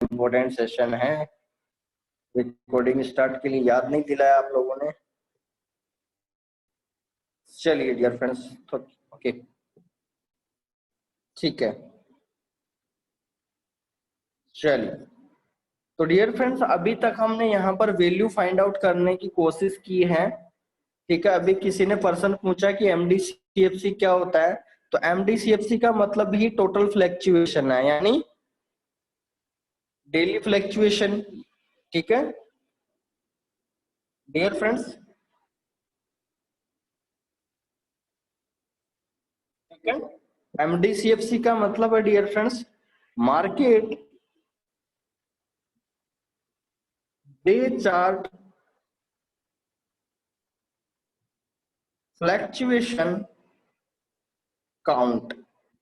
Important session है। Recording start के लिए याद नहीं दिलाया आप लोगों ने। चलिए डियर फ्रेंड्स, ओके ठीक है। चलिए तो डियर फ्रेंड्स, अभी तक हमने यहाँ पर वैल्यू फाइंड आउट करने की कोशिश की है। ठीक है, अभी किसी ने पर्सन पूछा कि एमडीसीएफसी क्या होता है, तो एमडीसीएफसी का मतलब ही टोटल फ्लैक्चुएशन है, यानी डेली फ्लैक्चुएशन। ठीक है डियर फ्रेंड्स, ठीक है। एमडीसीएफसी का मतलब है dear friends, market day chart fluctuation count,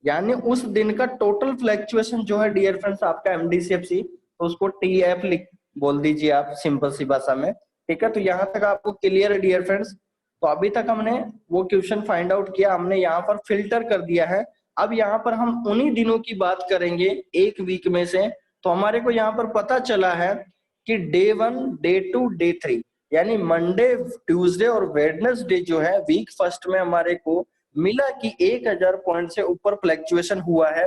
यानी उस दिन का टोटल फ्लैक्चुएशन जो है डियर फ्रेंड्स आपका एमडीसीएफसी, तो उसको टीएफ लिख बोल दीजिए आप सिंपल सी भाषा में। ठीक है, तो यहां तक आपको क्लियर है डियर फ्रेंड्स। तो अभी तक हमने वो क्वेश्चन फाइंड आउट किया, हमने यहाँ पर फिल्टर कर दिया है। अब यहाँ पर हम उन्हीं दिनों की बात करेंगे एक वीक में से। तो हमारे को यहाँ पर पता चला है कि डे 1, डे 2, डे 3, यानी मंडे, ट्यूसडे और वेडनेसडे जो है वीक फर्स्ट में हमारे को मिला कि 1000 पॉइंट से ऊपर फ्लैक्चुएशन हुआ है।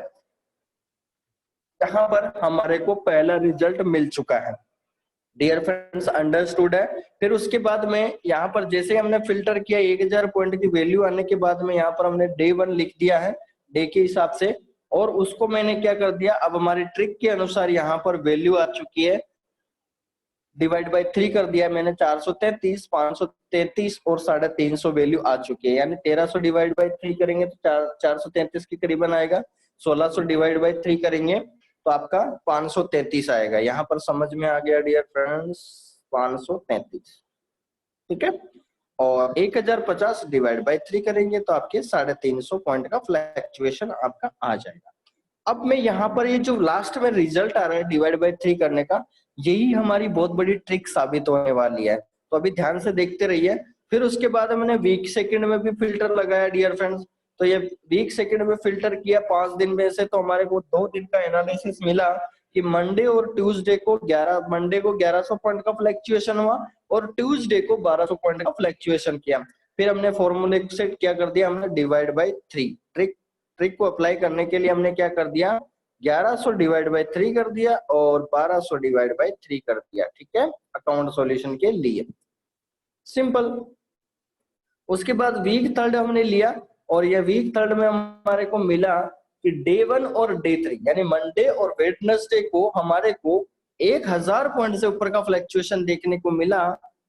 यहाँ पर हमारे को पहला रिजल्ट मिल चुका है डियर फ्रेंड्स, अंडरस्टूड है। फिर उसके बाद में यहाँ पर जैसे हमने फिल्टर किया 1000 पॉइंट की वैल्यू आने के बाद में यहाँ पर हमने डे 1 लिख दिया है डे के हिसाब से, और उसको मैंने क्या कर दिया, अब हमारी ट्रिक के अनुसार यहाँ पर वैल्यू आ चुकी है, डिवाइड बाय 3 कर दिया मैंने, 433, 533 और 350 वैल्यू आ चुकी है। यानी 1300 डिवाइड बाय 3 करेंगे तो 433 के करीबन आएगा, 1600 डिवाइड बाय 3 करेंगे तो आपका 533 आएगा। यहाँ पर समझ में आ गया डियर फ्रेंड्स, 533। ठीक है, और 1050 डिवाइड बाय 3 करेंगे तो आपके 350 पॉइंट का फ्लैक्चुएशन आपका आ जाएगा। अब मैं यहाँ पर ये जो लास्ट में रिजल्ट आ रहा है डिवाइड बाय 3 करने का, यही हमारी बहुत बड़ी ट्रिक साबित होने वाली है। तो अभी ध्यान से देखते रहिए। फिर उसके बाद हमने वीक सेकंड में भी फिल्टर लगाया डियर फ्रेंड्स। तो ये वीक सेकंड में फिल्टर किया 5 दिन में से, तो हमारे को 2 दिन का एनालिसिस मिला कि मंडे और ट्यूसडे को 1100 पॉइंट का फ्लैक्चुएशन हुआ और ट्यूसडे को 1200 पॉइंट का फ्लैक्चुएशन किया। फिर हमने फॉर्मूले से क्या कर दिया, हमने डिवाइड बाय 3, ट्रिक को अप्लाई करने के लिए हमने क्या कर दिया, 1100 डिवाइड बाय 3 कर दिया और 1200 डिवाइड बाय 3 कर दिया। ठीक है, अकाउंट सॉल्यूशन के लिए सिंपल। उसके बाद वीक थर्ड हमने लिया और ये वीक थर्ड में हमारे को मिला कि डे 1 और डे 3 यानी मंडे और वेडनेसडे को हमारे को 1000 पॉइंट से ऊपर का फ्लैक्चुएशन देखने को मिला।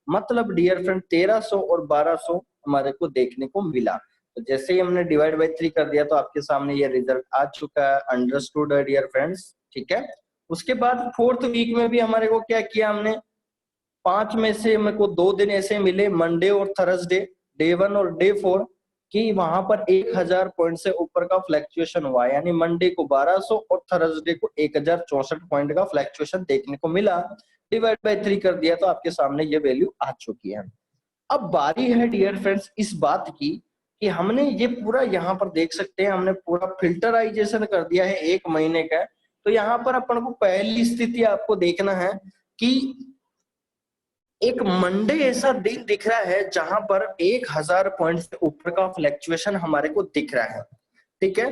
मतलब डियर फ्रेंड 1300 और 1200 हमारे को देखने को मिला। तो जैसे ही हमने डिवाइड बाय 3 कर दिया तो आपके सामने ये रिजल्ट आ चुका है, अंडरस्टूड है डियर फ्रेंड्स। ठीक है, उसके बाद फोर्थ वीक में भी हमारे को क्या किया, हमने 5 में से मेरे को 2 दिन ऐसे मिले, मंडे और थर्सडे, डे 1 और डे 4, कि वहां पर 1000 पॉइंट से ऊपर का फ्लैक्चुएशन हुआ। यानी मंडे को 1200 और थर्सडे को 1064 पॉइंट का फ्लैक्चुएशन देखने को मिला। डिवाइड बाय 3 कर दिया तो आपके सामने ये वैल्यू आ चुकी है। अब बारी है डियर फ्रेंड्स इस बात की कि हमने ये पूरा यहाँ पर देख सकते हैं, हमने पूरा फिल्टराइजेशन कर दिया है 1 महीने का। तो यहाँ पर अपन को पहली स्थिति आपको देखना है कि एक मंडे ऐसा दिन दिख रहा है जहां पर 1000 पॉइंट से ऊपर का फ्लैक्चुएशन हमारे को दिख रहा है। ठीक है,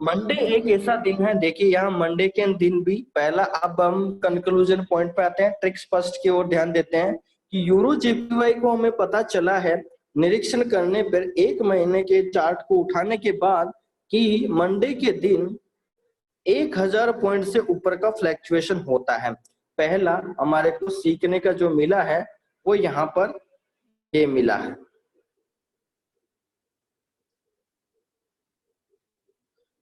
मंडे एक ऐसा दिन है, देखिए यहाँ मंडे के दिन भी पहला, अब हम कंक्लूजन पॉइंट पे आते हैं, ट्रिक्स फर्स्ट की ओर ध्यान देते हैं कि यूरो जेपीवाई को हमें पता चला है निरीक्षण करने पर 1 महीने के चार्ट को उठाने के बाद कि मंडे के दिन 1000 पॉइंट से ऊपर का फ्लैक्चुएशन होता है। पहला हमारे को सीखने का जो मिला है वो यहाँ पर ये मिला है।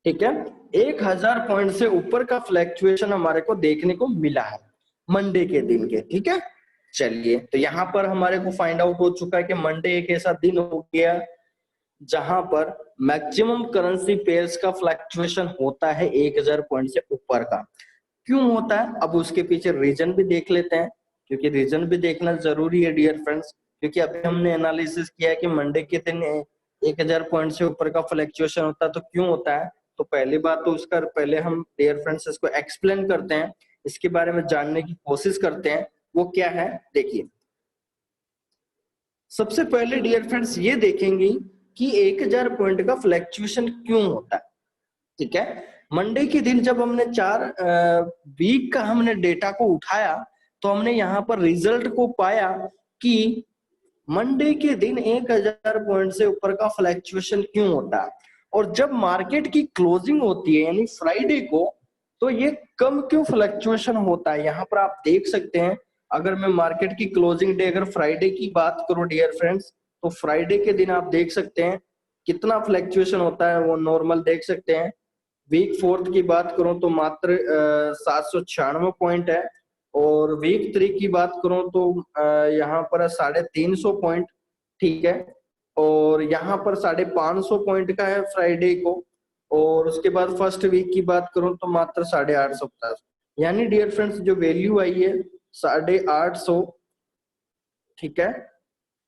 ठीक है, 1000 पॉइंट से ऊपर का फ्लैक्चुएशन हमारे को देखने को मिला है मंडे के दिन के। ठीक है, चलिए तो यहाँ पर हमारे को फाइंड आउट हो चुका है कि मंडे एक ऐसा दिन हो गया जहां पर मैक्सिमम करेंसी पेयर्स का फ्लक्चुएशन होता है 1000 पॉइंट से ऊपर का। क्यों होता है, अब उसके पीछे रीजन भी देख लेते हैं, क्योंकि रीजन भी देखना जरूरी है डियर फ्रेंड्स। क्योंकि अभी हमने एनालिसिस किया है कि मंडे के दिन 1000 पॉइंट से ऊपर का फ्लक्चुएशन होता है, तो क्यों होता है, तो पहली बात तो उसका पहले हम डियर फ्रेंड्स इसको एक्सप्लेन करते हैं, इसके बारे में जानने की कोशिश करते हैं। वो क्या है देखिए, सबसे पहले डियर फ्रेंड्स ये देखेंगे कि 1000 पॉइंट का फ्लैक्चुएशन क्यों होता है। ठीक है, मंडे के दिन जब हमने 4 वीक का हमने डेटा को उठाया तो हमने यहाँ पर रिजल्ट को पाया कि मंडे के दिन 1000 पॉइंट से ऊपर का फ्लैक्चुएशन क्यों होता है, और जब मार्केट की क्लोजिंग होती है यानी फ्राइडे को, तो ये कम क्यों फ्लैक्चुएशन होता है। यहाँ पर आप देख सकते हैं, अगर मैं मार्केट की क्लोजिंग डे अगर फ्राइडे की बात करूं डियर फ्रेंड्स, तो फ्राइडे के दिन आप देख सकते हैं कितना फ्लैक्चुएशन होता है, वो नॉर्मल देख सकते हैं। वीक 4 की बात करूं तो मात्र 796 पॉइंट है, और वीक 3 की बात करूं तो यहाँ पर 350 पॉइंट। ठीक है, और यहाँ पर 550 पॉइंट का है फ्राइडे को, और उसके बाद फर्स्ट वीक की बात करूं तो मात्र 850। यानी डियर फ्रेंड्स जो वैल्यू आई है 850। ठीक है,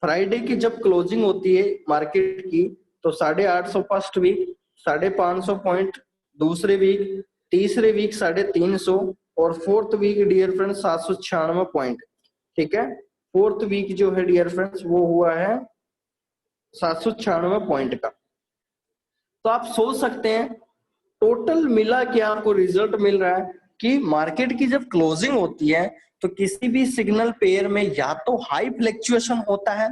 फ्राइडे की जब क्लोजिंग होती है मार्केट की तो 850 फर्स्ट वीक, 550 पॉइंट दूसरे वीक, तीसरे वीक 350, और fourth week dear friends 796 point. ठीक है, फोर्थ वीक जो है डियर फ्रेंड्स वो हुआ है 796 पॉइंट का। तो आप सोच सकते हैं टोटल मिला के आपको रिजल्ट मिल रहा है कि मार्केट की जब क्लोजिंग होती है तो किसी भी सिग्नल पेयर में या तो हाई फ्लैक्चुएशन होता है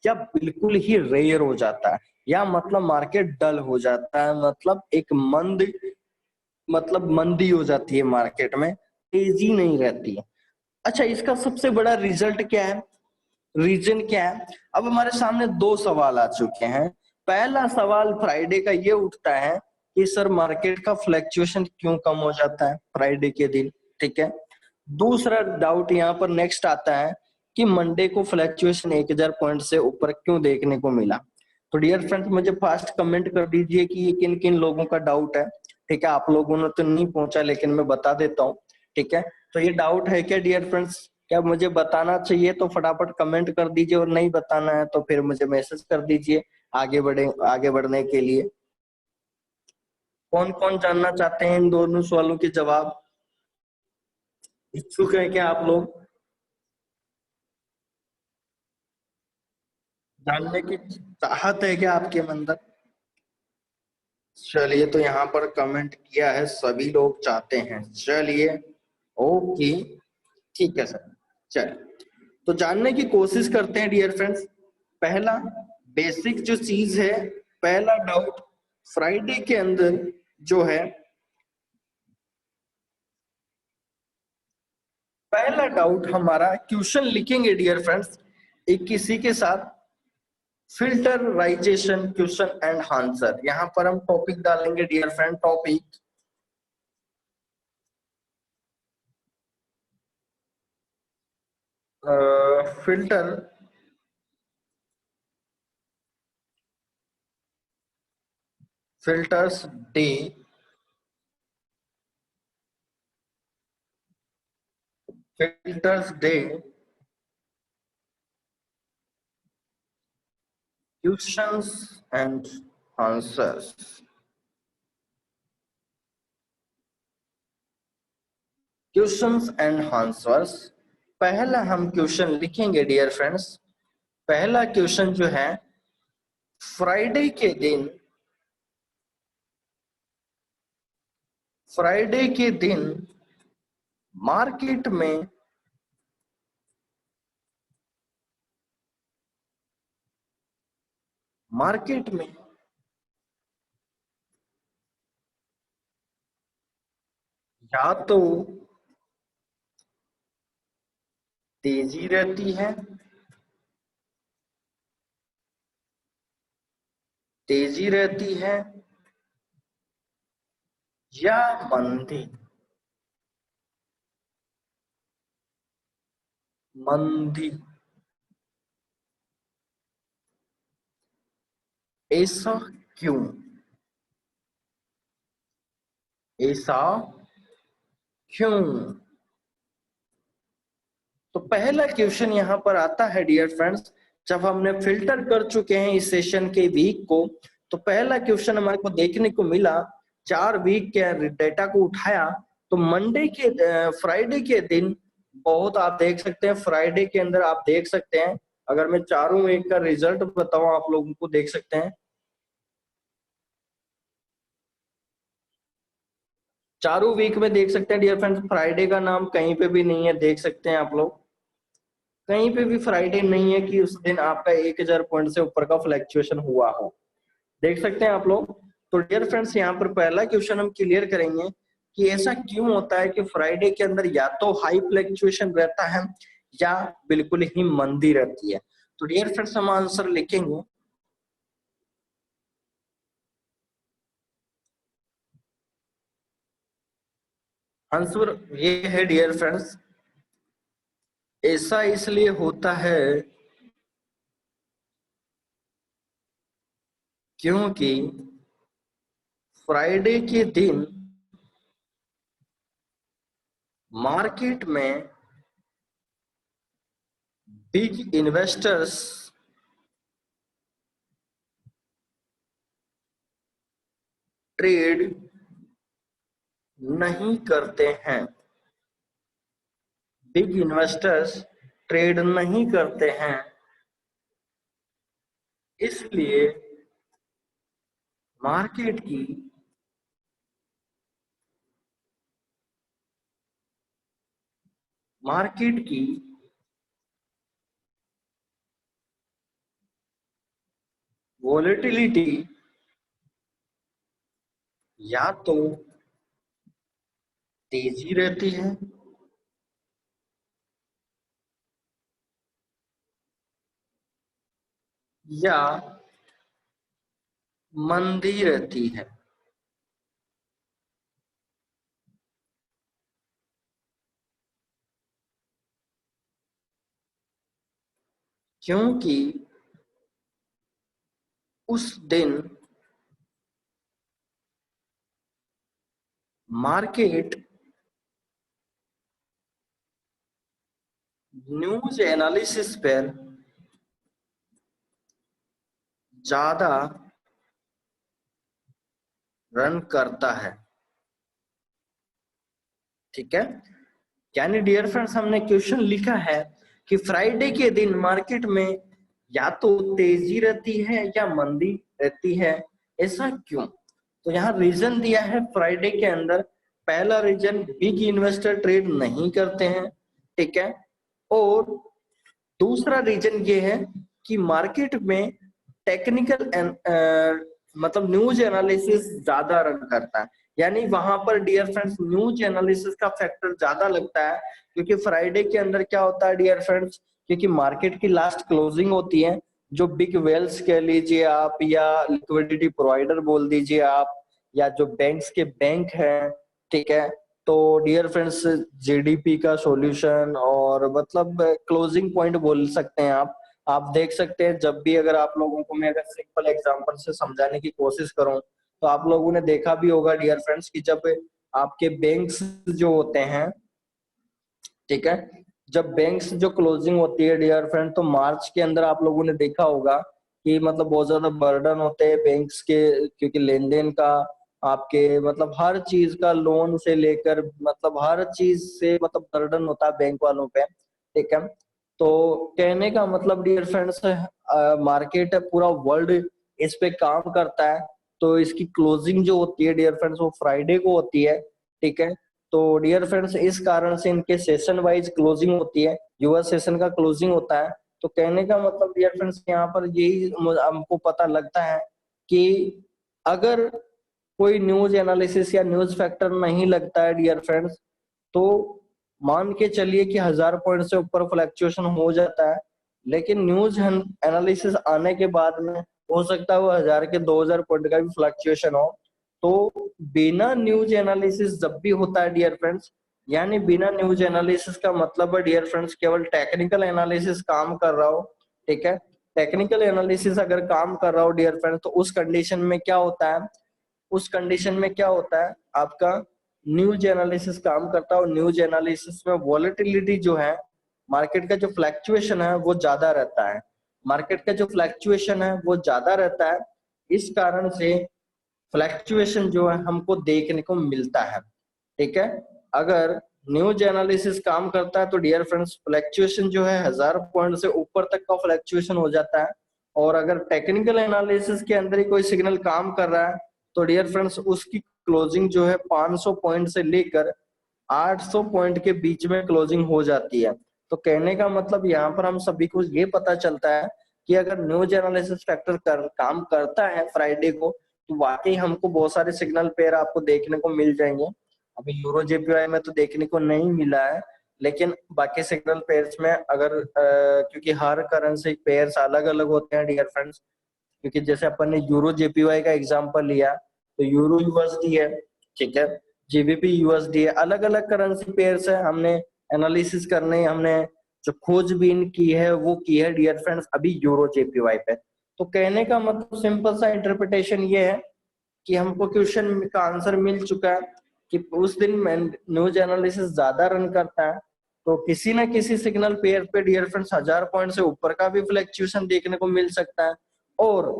या बिल्कुल ही रेयर हो जाता है, या मतलब मार्केट डल हो जाता है, मतलब एक मंदी हो जाती है मार्केट में, तेजी नहीं रहती है। अच्छा, इसका सबसे बड़ा रिजल्ट क्या है, रीजन क्या है। अब हमारे सामने 2 सवाल आ चुके हैं। पहला सवाल फ्राइडे का ये उठता है कि सर मार्केट का फ्लैक्चुएशन क्यों कम हो जाता है फ्राइडे के दिन। ठीक है, दूसरा डाउट यहाँ पर नेक्स्ट आता है कि मंडे को फ्लैक्चुएशन 1000 पॉइंट से ऊपर क्यों देखने को मिला। तो डियर फ्रेंड्स मुझे फास्ट कमेंट कर दीजिए कि ये किन किन लोगों का डाउट है। ठीक है, आप लोगों ने तो नहीं पहुंचा लेकिन मैं बता देता हूँ। ठीक है, तो ये डाउट है क्या डियर फ्रेंड्स, क्या मुझे बताना चाहिए तो फटाफट कमेंट कर दीजिए, और नहीं बताना है तो फिर मुझे मैसेज कर दीजिए आगे बढ़ने के लिए। कौन कौन जानना चाहते हैं इन दोनों सवालों के जवाब, इच्छुक है क्या आप लोग, जानने की चाहत है क्या आपके अंदर। चलिए, तो यहाँ पर कमेंट किया है सभी लोग चाहते हैं, चलिए ओके ठीक है सर। चलिए तो जानने की कोशिश करते हैं डियर फ्रेंड्स। पहला बेसिक जो चीज है, पहला डाउट फ्राइडे के अंदर जो है, पहला डाउट हमारा क्वेश्चन लिखेंगे डियर फ्रेंड्स एक किसी के साथ, फिल्टराइजेशन क्वेश्चन एंड आंसर। यहां पर हम टॉपिक डालेंगे dear friend, topic filter filters day questions and answers. Questions and answers, पहला हम क्वेश्चन लिखेंगे डियर फ्रेंड्स। पहला क्वेश्चन जो है, फ्राइडे के दिन मार्केट में या तो तेजी रहती है, या मंदी। ऐसा क्यों, ऐसा क्यों। तो पहला क्वेश्चन यहाँ पर आता है डियर फ्रेंड्स, जब हमने फिल्टर कर चुके हैं इस सेशन के वीक को, तो पहला क्वेश्चन हमारे को देखने को मिला 4 वीक के डेटा को उठाया तो मंडे के फ्राइडे के दिन बहुत आप देख सकते हैं, फ्राइडे के अंदर आप देख सकते हैं, अगर मैं चारों वीक का रिजल्ट बताऊं आप लोगों को, देख सकते हैं चारों वीक में देख सकते हैं डियर फ्रेंड्स, फ्राइडे का नाम कहीं पे भी नहीं है, देख सकते हैं आप लोग, कहीं पे भी फ्राइडे नहीं है कि उस दिन आपका 1000 पॉइंट से ऊपर का फ्लैक्चुएशन हुआ हो, देख सकते हैं आप लोग। तो डियर फ्रेंड्स यहाँ पर पहला क्वेश्चन हम क्लियर करेंगे कि ऐसा क्यों होता है कि फ्राइडे के अंदर या तो हाई फ्लैक्चुएशन रहता है या बिल्कुल ही मंदी रहती है। तो डियर फ्रेंड्स हम आंसर लिखेंगे, आंसर ये है डियर फ्रेंड्स, ऐसा इसलिए होता है क्योंकि फ्राइडे के दिन मार्केट में बिग इन्वेस्टर्स ट्रेड नहीं करते हैं, बिग इन्वेस्टर्स ट्रेड नहीं करते हैं, इसलिए मार्केट की मार्केट की वॉलेटिलिटी या तो तेजी रहती है या मंदी रहती है, क्योंकि उस दिन मार्केट न्यूज एनालिसिस पर ज्यादा रन करता है, ठीक है। यानी डियर फ्रेंड्स हमने क्वेश्चन लिखा है कि फ्राइडे के दिन मार्केट में या तो तेजी रहती है या मंदी रहती है, ऐसा क्यों? तो यहाँ रीजन दिया है फ्राइडे के अंदर, पहला रीजन बिग इन्वेस्टर ट्रेड नहीं करते हैं, ठीक है, और दूसरा रीजन ये है कि मार्केट में टेक्निकल मतलब न्यूज एनालिसिस ज्यादा रन करता है, यानी वहां पर डियर फ्रेंड्स न्यूज एनालिसिस का फैक्टर ज्यादा लगता है, क्योंकि फ्राइडे के अंदर क्या होता है डियर फ्रेंड्स, क्योंकि मार्केट की लास्ट क्लोजिंग होती है, जो बिग वेल्स कह लीजिए आप या लिक्विडिटी प्रोवाइडर बोल दीजिए आप, या जो बैंक्स के बैंक हैं, ठीक है, तो डियर फ्रेंड्स जीडीपी का सॉल्यूशन और मतलब क्लोजिंग पॉइंट बोल सकते हैं आप देख सकते हैं जब भी, अगर आप लोगों को मैं अगर सिंपल एग्जांपल से समझाने की कोशिश करूं तो आप लोगों ने देखा भी होगा डियर फ्रेंड्स कि जब आपके बैंक्स जो होते हैं, ठीक है, जब बैंक्स जो क्लोजिंग होती है डियर फ्रेंड, तो मार्च के अंदर आप लोगों ने देखा होगा कि मतलब बहुत ज्यादा बर्डन होते हैं बैंक्स के, क्योंकि लेन देन का आपके मतलब हर चीज का लोन से लेकर मतलब हर चीज से मतलब बर्डन होता है बैंक वालों पे, ठीक है। तो कहने का मतलब डियर फ्रेंड्स, मार्केट पूरा वर्ल्ड इस पे काम करता है, तो इसकी क्लोजिंग जो होती है डियर फ्रेंड्स वो फ्राइडे को होती है, ठीक है। तो डियर फ्रेंड्स इस कारण से इनके सेशन वाइज क्लोजिंग होती है, यूएस सेशन का क्लोजिंग होता है, तो कहने का मतलब डियर फ्रेंड्स यहाँ पर यही हमको पता लगता है कि अगर कोई न्यूज एनालिसिस या न्यूज फैक्टर नहीं लगता है डियर फ्रेंड्स, तो मान के चलिए कि 1000 पॉइंट से ऊपर फ्लक्चुएशन हो जाता है, लेकिन न्यूज एनालिसिस आने के बाद में हो सकता है वो 1000 के 2000 पॉइंट का भी फ्लक्चुएशन हो। तो बिना न्यूज एनालिसिस जब भी होता है डियर फ्रेंड्स, यानी बिना न्यूज एनालिसिस का मतलब है डियर फ्रेंड्स केवल टेक्निकल एनालिसिस काम कर रहा हो, ठीक है, टेक्निकल एनालिसिस अगर काम कर रहा हो डियर फ्रेंड्स, तो उस कंडीशन में क्या होता है, उस कंडीशन में क्या होता है आपका न्यूज एनालिसिस काम करता है, और न्यूज एनालिसिस में वॉलेटिलिटी जो है, मार्केट का जो फ्लक्चुएशन है वो ज्यादा रहता है, मार्केट का जो फ्लक्चुएशन है वो ज्यादा रहता है, इस कारण से फ्लैक्चुएशन जो है हमको देखने को मिलता है। ठीक है, अगर न्यूज एनालिसिस काम करता है तो डियर फ्रेंड्स फ्लैक्चुएशन जो है 1000 पॉइंट से ऊपर तक का फ्लैक्चुएशन हो जाता है। और अगर टेक्निकल एनालिसिस के अंदर ही कोई सिग्नल काम कर रहा है तो डियर फ्रेंड्स उसकी क्लोजिंग जो है 500 पॉइंट से लेकर 800 पॉइंट के बीच में क्लोजिंग हो जाती है। तो कहने का मतलब यहाँ पर हम सभी को ये पता चलता है कि अगर न्यूज एनालिसिस फैक्टर काम करता है फ्राइडे को तो वाकई हमको बहुत सारे सिग्नल पेयर आपको देखने को मिल जाएंगे। अभी यूरो जेपीवाई में तो देखने को नहीं मिला है, लेकिन बाकी सिग्नल पेयर्स में अगर क्योंकि हर करेंसी पेयर्स अलग अलग होते हैं डियर फ्रेंड्स, क्योंकि जैसे अपन ने यूरो जेपीवाई का एग्जांपल लिया तो यूरो यूएसडी है, ठीक है, जीबीपी यूएसडी है, अलग अलग करेंसी पेयर्स है। हमने एनालिसिस करने हमने जो खोजबीन की है वो की है डियर फ्रेंड्स अभी यूरो जेपीवाई पे। तो कहने का मतलब सिंपल सा इंटरप्रिटेशन ये है कि हमको क्वेश्चन का आंसर मिल चुका है कि उस दिन न्यूज एनालिसिस ज्यादा रन करता है तो किसी ना किसी सिग्नल पेयर पे डियर फ्रेंड्स 1000 पॉइंट से ऊपर का भी फ्लक्चुएशन देखने को मिल सकता है। और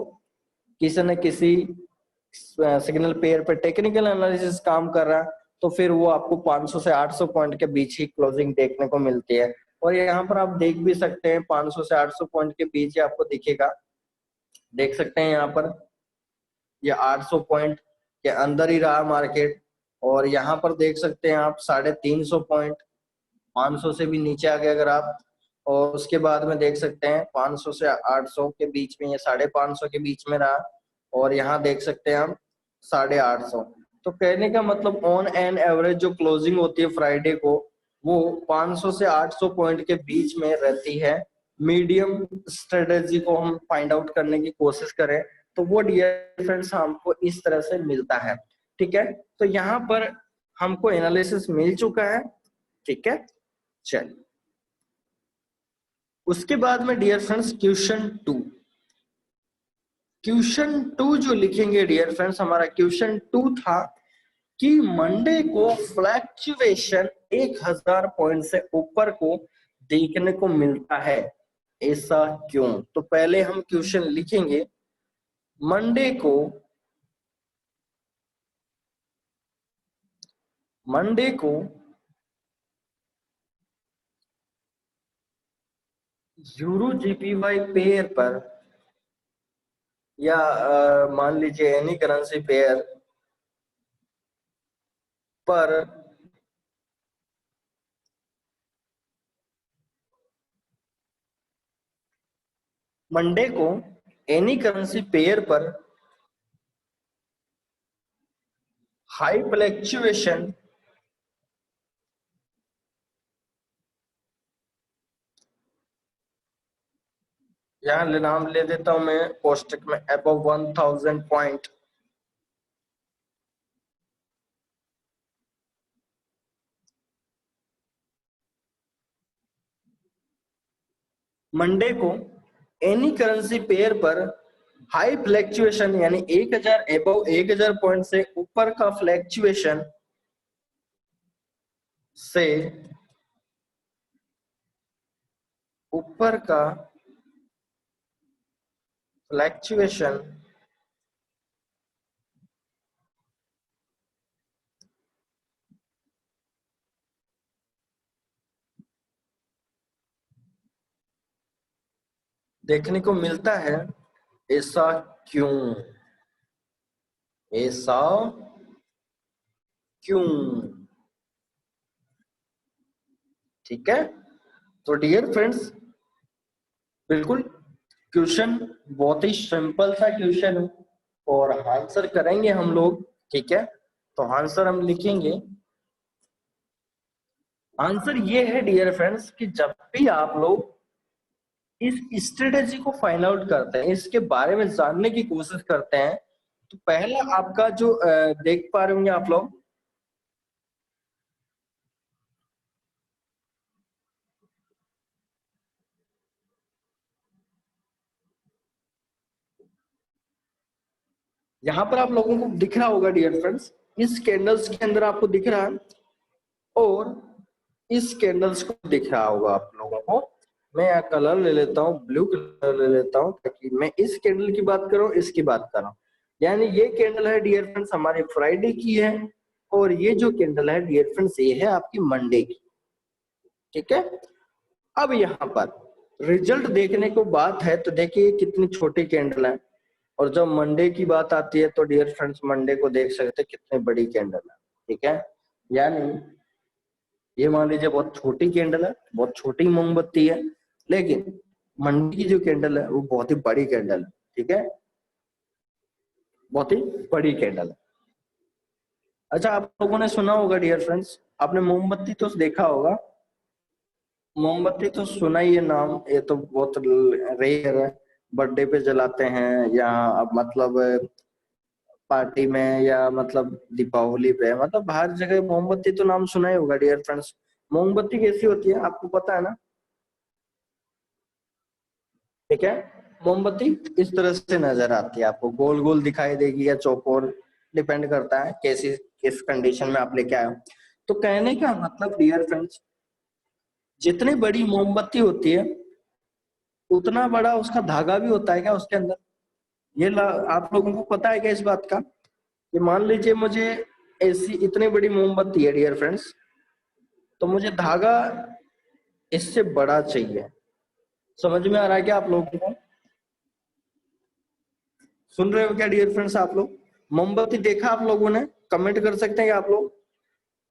किसी न किसी सिग्नल पेयर पे टेक्निकल एनालिसिस काम कर रहा है तो फिर वो आपको 500 से 800 पॉइंट के बीच ही क्लोजिंग देखने को मिलती है। और यहाँ पर आप देख भी सकते हैं 500 से 800 पॉइंट के बीच ही आपको दिखेगा, देख सकते हैं यहाँ पर ये 800 पॉइंट के अंदर ही रहा मार्केट। और यहाँ पर देख सकते हैं आप 350 पॉइंट, 500 से भी नीचे आ गए अगर आप। और उसके बाद में देख सकते हैं 500 से 800 के बीच में ये 550 के बीच में रहा। और यहाँ देख सकते हैं हम 850। तो कहने का मतलब ऑन एन एवरेज जो क्लोजिंग होती है फ्राइडे को वो 500 से 800 पॉइंट के बीच में रहती है। मीडियम स्ट्रेटेजी को हम फाइंड आउट करने की कोशिश करें तो वो डियर फ्रेंड्स हमको इस तरह से मिलता है। ठीक है, तो यहाँ पर हमको एनालिसिस मिल चुका है। ठीक है, चलिए उसके बाद में डियर फ्रेंड्स क्वेश्चन टू जो लिखेंगे डियर फ्रेंड्स, हमारा क्वेश्चन टू था कि मंडे को फ्लैक्चुएशन 1000 पॉइंट से ऊपर को देखने को मिलता है, ऐसा क्यों। तो पहले हम क्वेश्चन लिखेंगे मंडे को यूरो जीपीवाई पेयर पर या मान लीजिए एनी करेंसी पेयर पर मंडे को एनी करेंसी पेयर पर हाई फ्लैक्चुएशन यहाँ नाम ले देता हूं मैं कोष्टक में अबव 1000 पॉइंट, मंडे को एनी करेंसी पेयर पर हाई फ्लैक्चुएशन यानी 1000 अबव 1000 पॉइंट से ऊपर का फ्लैक्चुएशन से ऊपर का फ्लैक्चुएशन देखने को मिलता है, ऐसा क्यों, ऐसा क्यों। ठीक है, तो डियर फ्रेंड्स बिल्कुल क्वेश्चन बहुत ही सिंपल सा क्वेश्चन है और आंसर करेंगे हम लोग। ठीक है, तो आंसर हम लिखेंगे, आंसर ये है डियर फ्रेंड्स कि जब भी आप लोग इस स्ट्रेटेजी को फाइंड आउट करते हैं, इसके बारे में जानने की कोशिश करते हैं, तो पहला आपका जो देख पा रहे होंगे आप लोग यहाँ पर आप लोगों को दिख रहा होगा डियर फ्रेंड्स, इस कैंडल्स के अंदर आपको दिख रहा है और इस कैंडल्स को दिख रहा होगा आप लोगों को। मैं यहाँ कलर ले लेता हूँ, ब्लू कलर ले लेता हूँ ताकि मैं इस कैंडल की बात करूँ, इसकी बात करूँ। यानी ये कैंडल है डियर फ्रेंड्स हमारे फ्राइडे की है, और ये जो कैंडल है डियर फ्रेंड्स ये है आपकी मंडे की। ठीक है, अब यहाँ पर रिजल्ट देखने को बात है तो देखिए कितनी छोटी कैंडल है, और जब मंडे की बात आती है तो डियर फ्रेंड्स मंडे को देख सकते हैं कितनी बड़ी कैंडल है। ठीक है, यानी ये मान लीजिए बहुत छोटी कैंडल है, बहुत छोटी मोमबत्ती है, लेकिन मंडे की जो कैंडल है वो बहुत ही बड़ी कैंडल है। ठीक है, बहुत ही बड़ी कैंडल है। अच्छा, आप लोगों ने सुना होगा डियर फ्रेंड्स, आपने मोमबत्ती तो देखा होगा, मोमबत्ती तो सुना ही है नाम, ये तो बहुत रेयर है, बर्थडे पे जलाते हैं या अब मतलब पार्टी में या मतलब दीपावली पे, मतलब हर जगह मोमबत्ती तो नाम सुना ही होगा डियर फ्रेंड्स। मोमबत्ती कैसी होती है आपको पता है ना? ठीक है, मोमबत्ती इस तरह से नजर आती है, आपको गोल गोल दिखाई देगी या चौकोर, डिपेंड करता है कैसी किस कंडीशन में आप लेके आए हो। तो कहने का मतलब डियर फ्रेंड्स, जितनी बड़ी मोमबत्ती होती है उतना बड़ा उसका धागा भी होता है क्या उसके अंदर? आप लोगों को पता है क्या इस बात का? कि मान लीजिए मुझे ऐसी इतनी बड़ी मोमबत्ती है डियर फ्रेंड्स, तो मुझे धागा इससे बड़ा चाहिए। समझ में आ रहा है क्या आप लोगों को? सुन रहे हो क्या डियर फ्रेंड्स आप लोग? मोमबत्ती देखा आप लोगों ने? कमेंट कर सकते हैं आप लोग।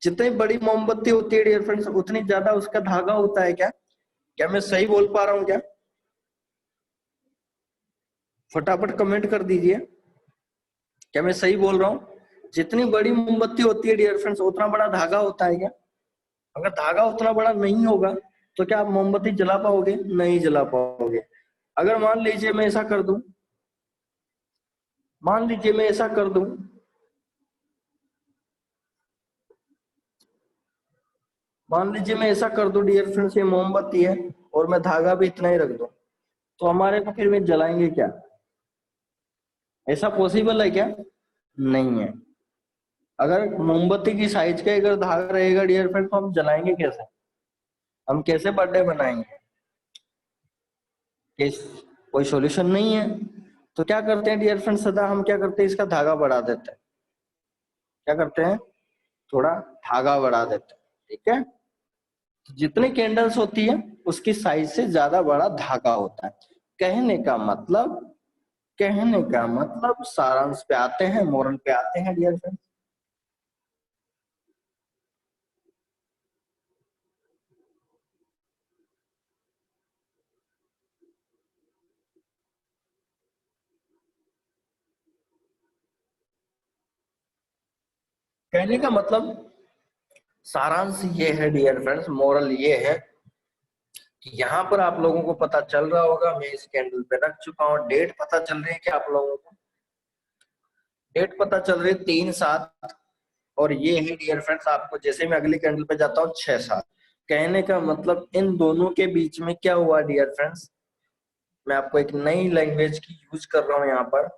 जितनी बड़ी मोमबत्ती होती है डियर फ्रेंड्स उतनी ज्यादा उसका धागा होता है क्या? क्या मैं सही बोल पा रहा हूँ क्या? फटाफट कमेंट कर दीजिए, क्या मैं सही बोल रहा हूँ? जितनी बड़ी मोमबत्ती होती है डियर फ्रेंड्स उतना बड़ा धागा होता है क्या? अगर धागा उतना बड़ा नहीं होगा तो क्या आप मोमबत्ती जला पाओगे? नहीं जला पाओगे। अगर मान लीजिए मैं ऐसा कर दूं, मान लीजिए मैं ऐसा कर दूं, मान लीजिए मैं ऐसा कर दूं डियर फ्रेंड्स, ये मोमबत्ती है और मैं धागा भी इतना ही रख दूं, तो हमारे को फिर में जलाएंगे क्या? ऐसा पॉसिबल है क्या? नहीं है। अगर मोमबत्ती की साइज का अगर धागा रहेगा डियर फ्रेंड तो हम जलाएंगे कैसे? हम कैसे बर्थडे बनाएंगे? इस कोई सॉल्यूशन नहीं है। तो क्या करते हैं डियर फ्रेंड, सदा हम क्या करते हैं इसका धागा बढ़ा देते हैं। क्या करते हैं? थोड़ा धागा बढ़ा देते हैं। ठीक है, तो जितनी कैंडल्स होती है उसकी साइज से ज्यादा बड़ा धागा होता है। कहने का मतलब, कहने का मतलब सारांश पे आते हैं, मोरल पे आते हैं डियर फ्रेंड। कहने का मतलब सारांश ये है डियर फ्रेंड्स, मोरल ये है कि यहाँ पर आप लोगों को पता चल रहा होगा, मैं इस कैंडल पे रख चुका हूँ, डेट पता चल रही है क्या आप लोगों को? डेट पता चल रही है 3/7, और ये है डियर फ्रेंड्स आपको, जैसे मैं अगली कैंडल पे जाता हूँ 6/7। कहने का मतलब इन दोनों के बीच में क्या हुआ डियर फ्रेंड्स, मैं आपको एक नई लैंग्वेज की यूज कर रहा हूँ यहाँ पर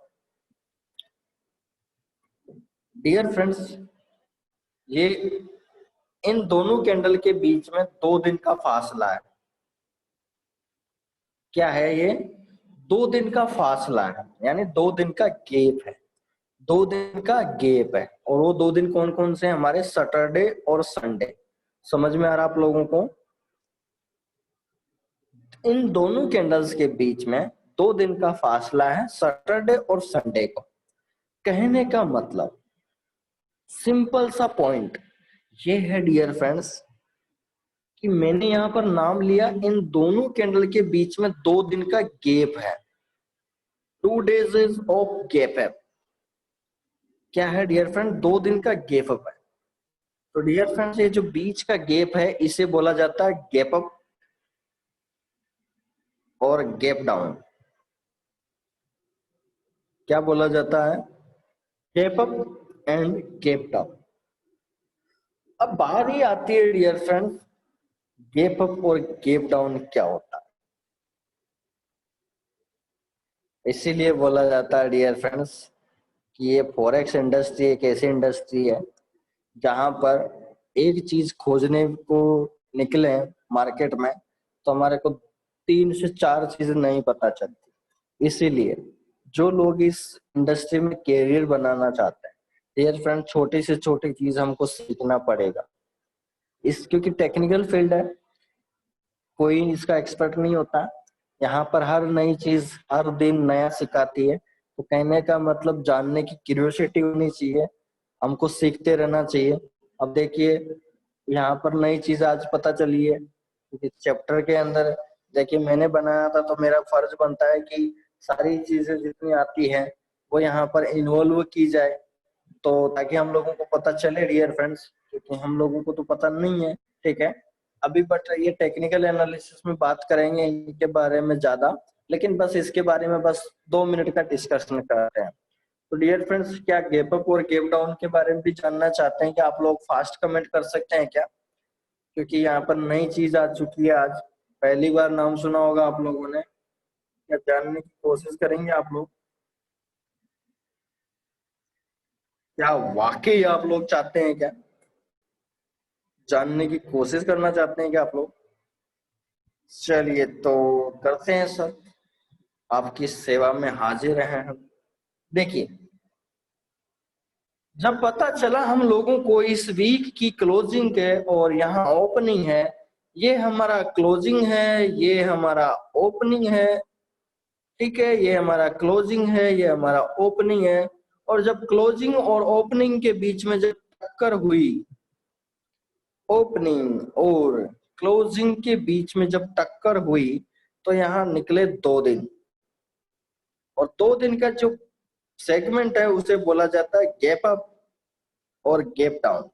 डियर फ्रेंड्स। ये इन दोनों कैंडल के बीच में 2 दिन का फासला है। क्या है ये? 2 दिन का फासला है, यानी 2 दिन का गैप है। 2 दिन का गैप है, और वो 2 दिन कौन कौन से हैं? हमारे सैटरडे और संडे। समझ में आ रहा आप लोगों को? इन दोनों कैंडल्स के बीच में 2 दिन का फासला है, सैटरडे और संडे को। कहने का मतलब सिंपल सा पॉइंट ये है डियर फ्रेंड्स कि मैंने यहां पर नाम लिया, इन दोनों कैंडल के बीच में 2 दिन का गैप है, 2 days ऑफ गैप है। क्या है डियर फ्रेंड? 2 दिन का गैप अप है। तो डियर फ्रेंड्स ये जो बीच का गैप है इसे बोला जाता है गैप अप और गैप डाउन। क्या बोला जाता है? Gap up and gap down. अब बात ही आती है डियर फ्रेंड्स, गैप अप और गैप डाउन क्या होता है? इसीलिए बोला जाता है डियर फ्रेंड्स कि ये फॉरेक्स इंडस्ट्री एक ऐसी इंडस्ट्री है जहां पर एक चीज खोजने को निकले मार्केट में तो हमारे को 3 से 4 चीजें नहीं पता चलती। इसीलिए जो लोग इस इंडस्ट्री में कैरियर बनाना चाहते हैं, डियर फ्रेंड, छोटी से छोटी चीज हमको सीखना पड़ेगा। इस क्योंकि टेक्निकल फील्ड है, कोई इसका एक्सपर्ट नहीं होता। यहाँ पर हर नई चीज हर दिन नया सिखाती है। तो कहने का मतलब जानने की क्यूरियोसिटी होनी चाहिए, हमको सीखते रहना चाहिए। अब देखिए यहाँ पर नई चीज आज पता चली है, क्योंकि चैप्टर के अंदर देखिए मैंने बनाया था, तो मेरा फर्ज बनता है कि सारी चीजें जितनी आती है वो यहाँ पर इन्वॉल्व की जाए, तो ताकि हम लोगों को पता चले डियर फ्रेंड्स, क्योंकि हम लोगों को तो पता नहीं है। ठीक है, अभी बट ये टेक्निकल एनालिसिस में बात करेंगे इनके बारे में ज्यादा, लेकिन बस इसके बारे में बस 2 मिनट का डिस्कशन करते हैं। तो डियर फ्रेंड्स, क्या गैप अप और गैप डाउन के बारे में भी जानना चाहते हैं? कि आप लोग फास्ट कमेंट कर सकते हैं क्या? क्योंकि यहाँ पर नई चीज आ चुकी है, आज पहली बार नाम सुना होगा आप लोगों ने। क्या जानने की कोशिश करेंगे आप लोग? क्या वाकई आप लोग चाहते हैं क्या? जानने की कोशिश करना चाहते हैं क्या आप लोग? चलिए तो करते हैं सर, आपकी सेवा में हाजिर हैं हम। देखिए, जब पता चला हम लोगों को इस वीक की क्लोजिंग है और यहाँ ओपनिंग है, ये हमारा क्लोजिंग है, ये हमारा ओपनिंग है। ठीक है, ये हमारा क्लोजिंग है, ये हमारा ओपनिंग है। और जब क्लोजिंग और ओपनिंग के बीच में जब टक्कर हुई, ओपनिंग और क्लोजिंग के बीच में जब टक्कर हुई, तो यहाँ निकले 2 दिन। और 2 दिन का जो सेगमेंट है उसे बोला जाता है गैप अप और गैप डाउन।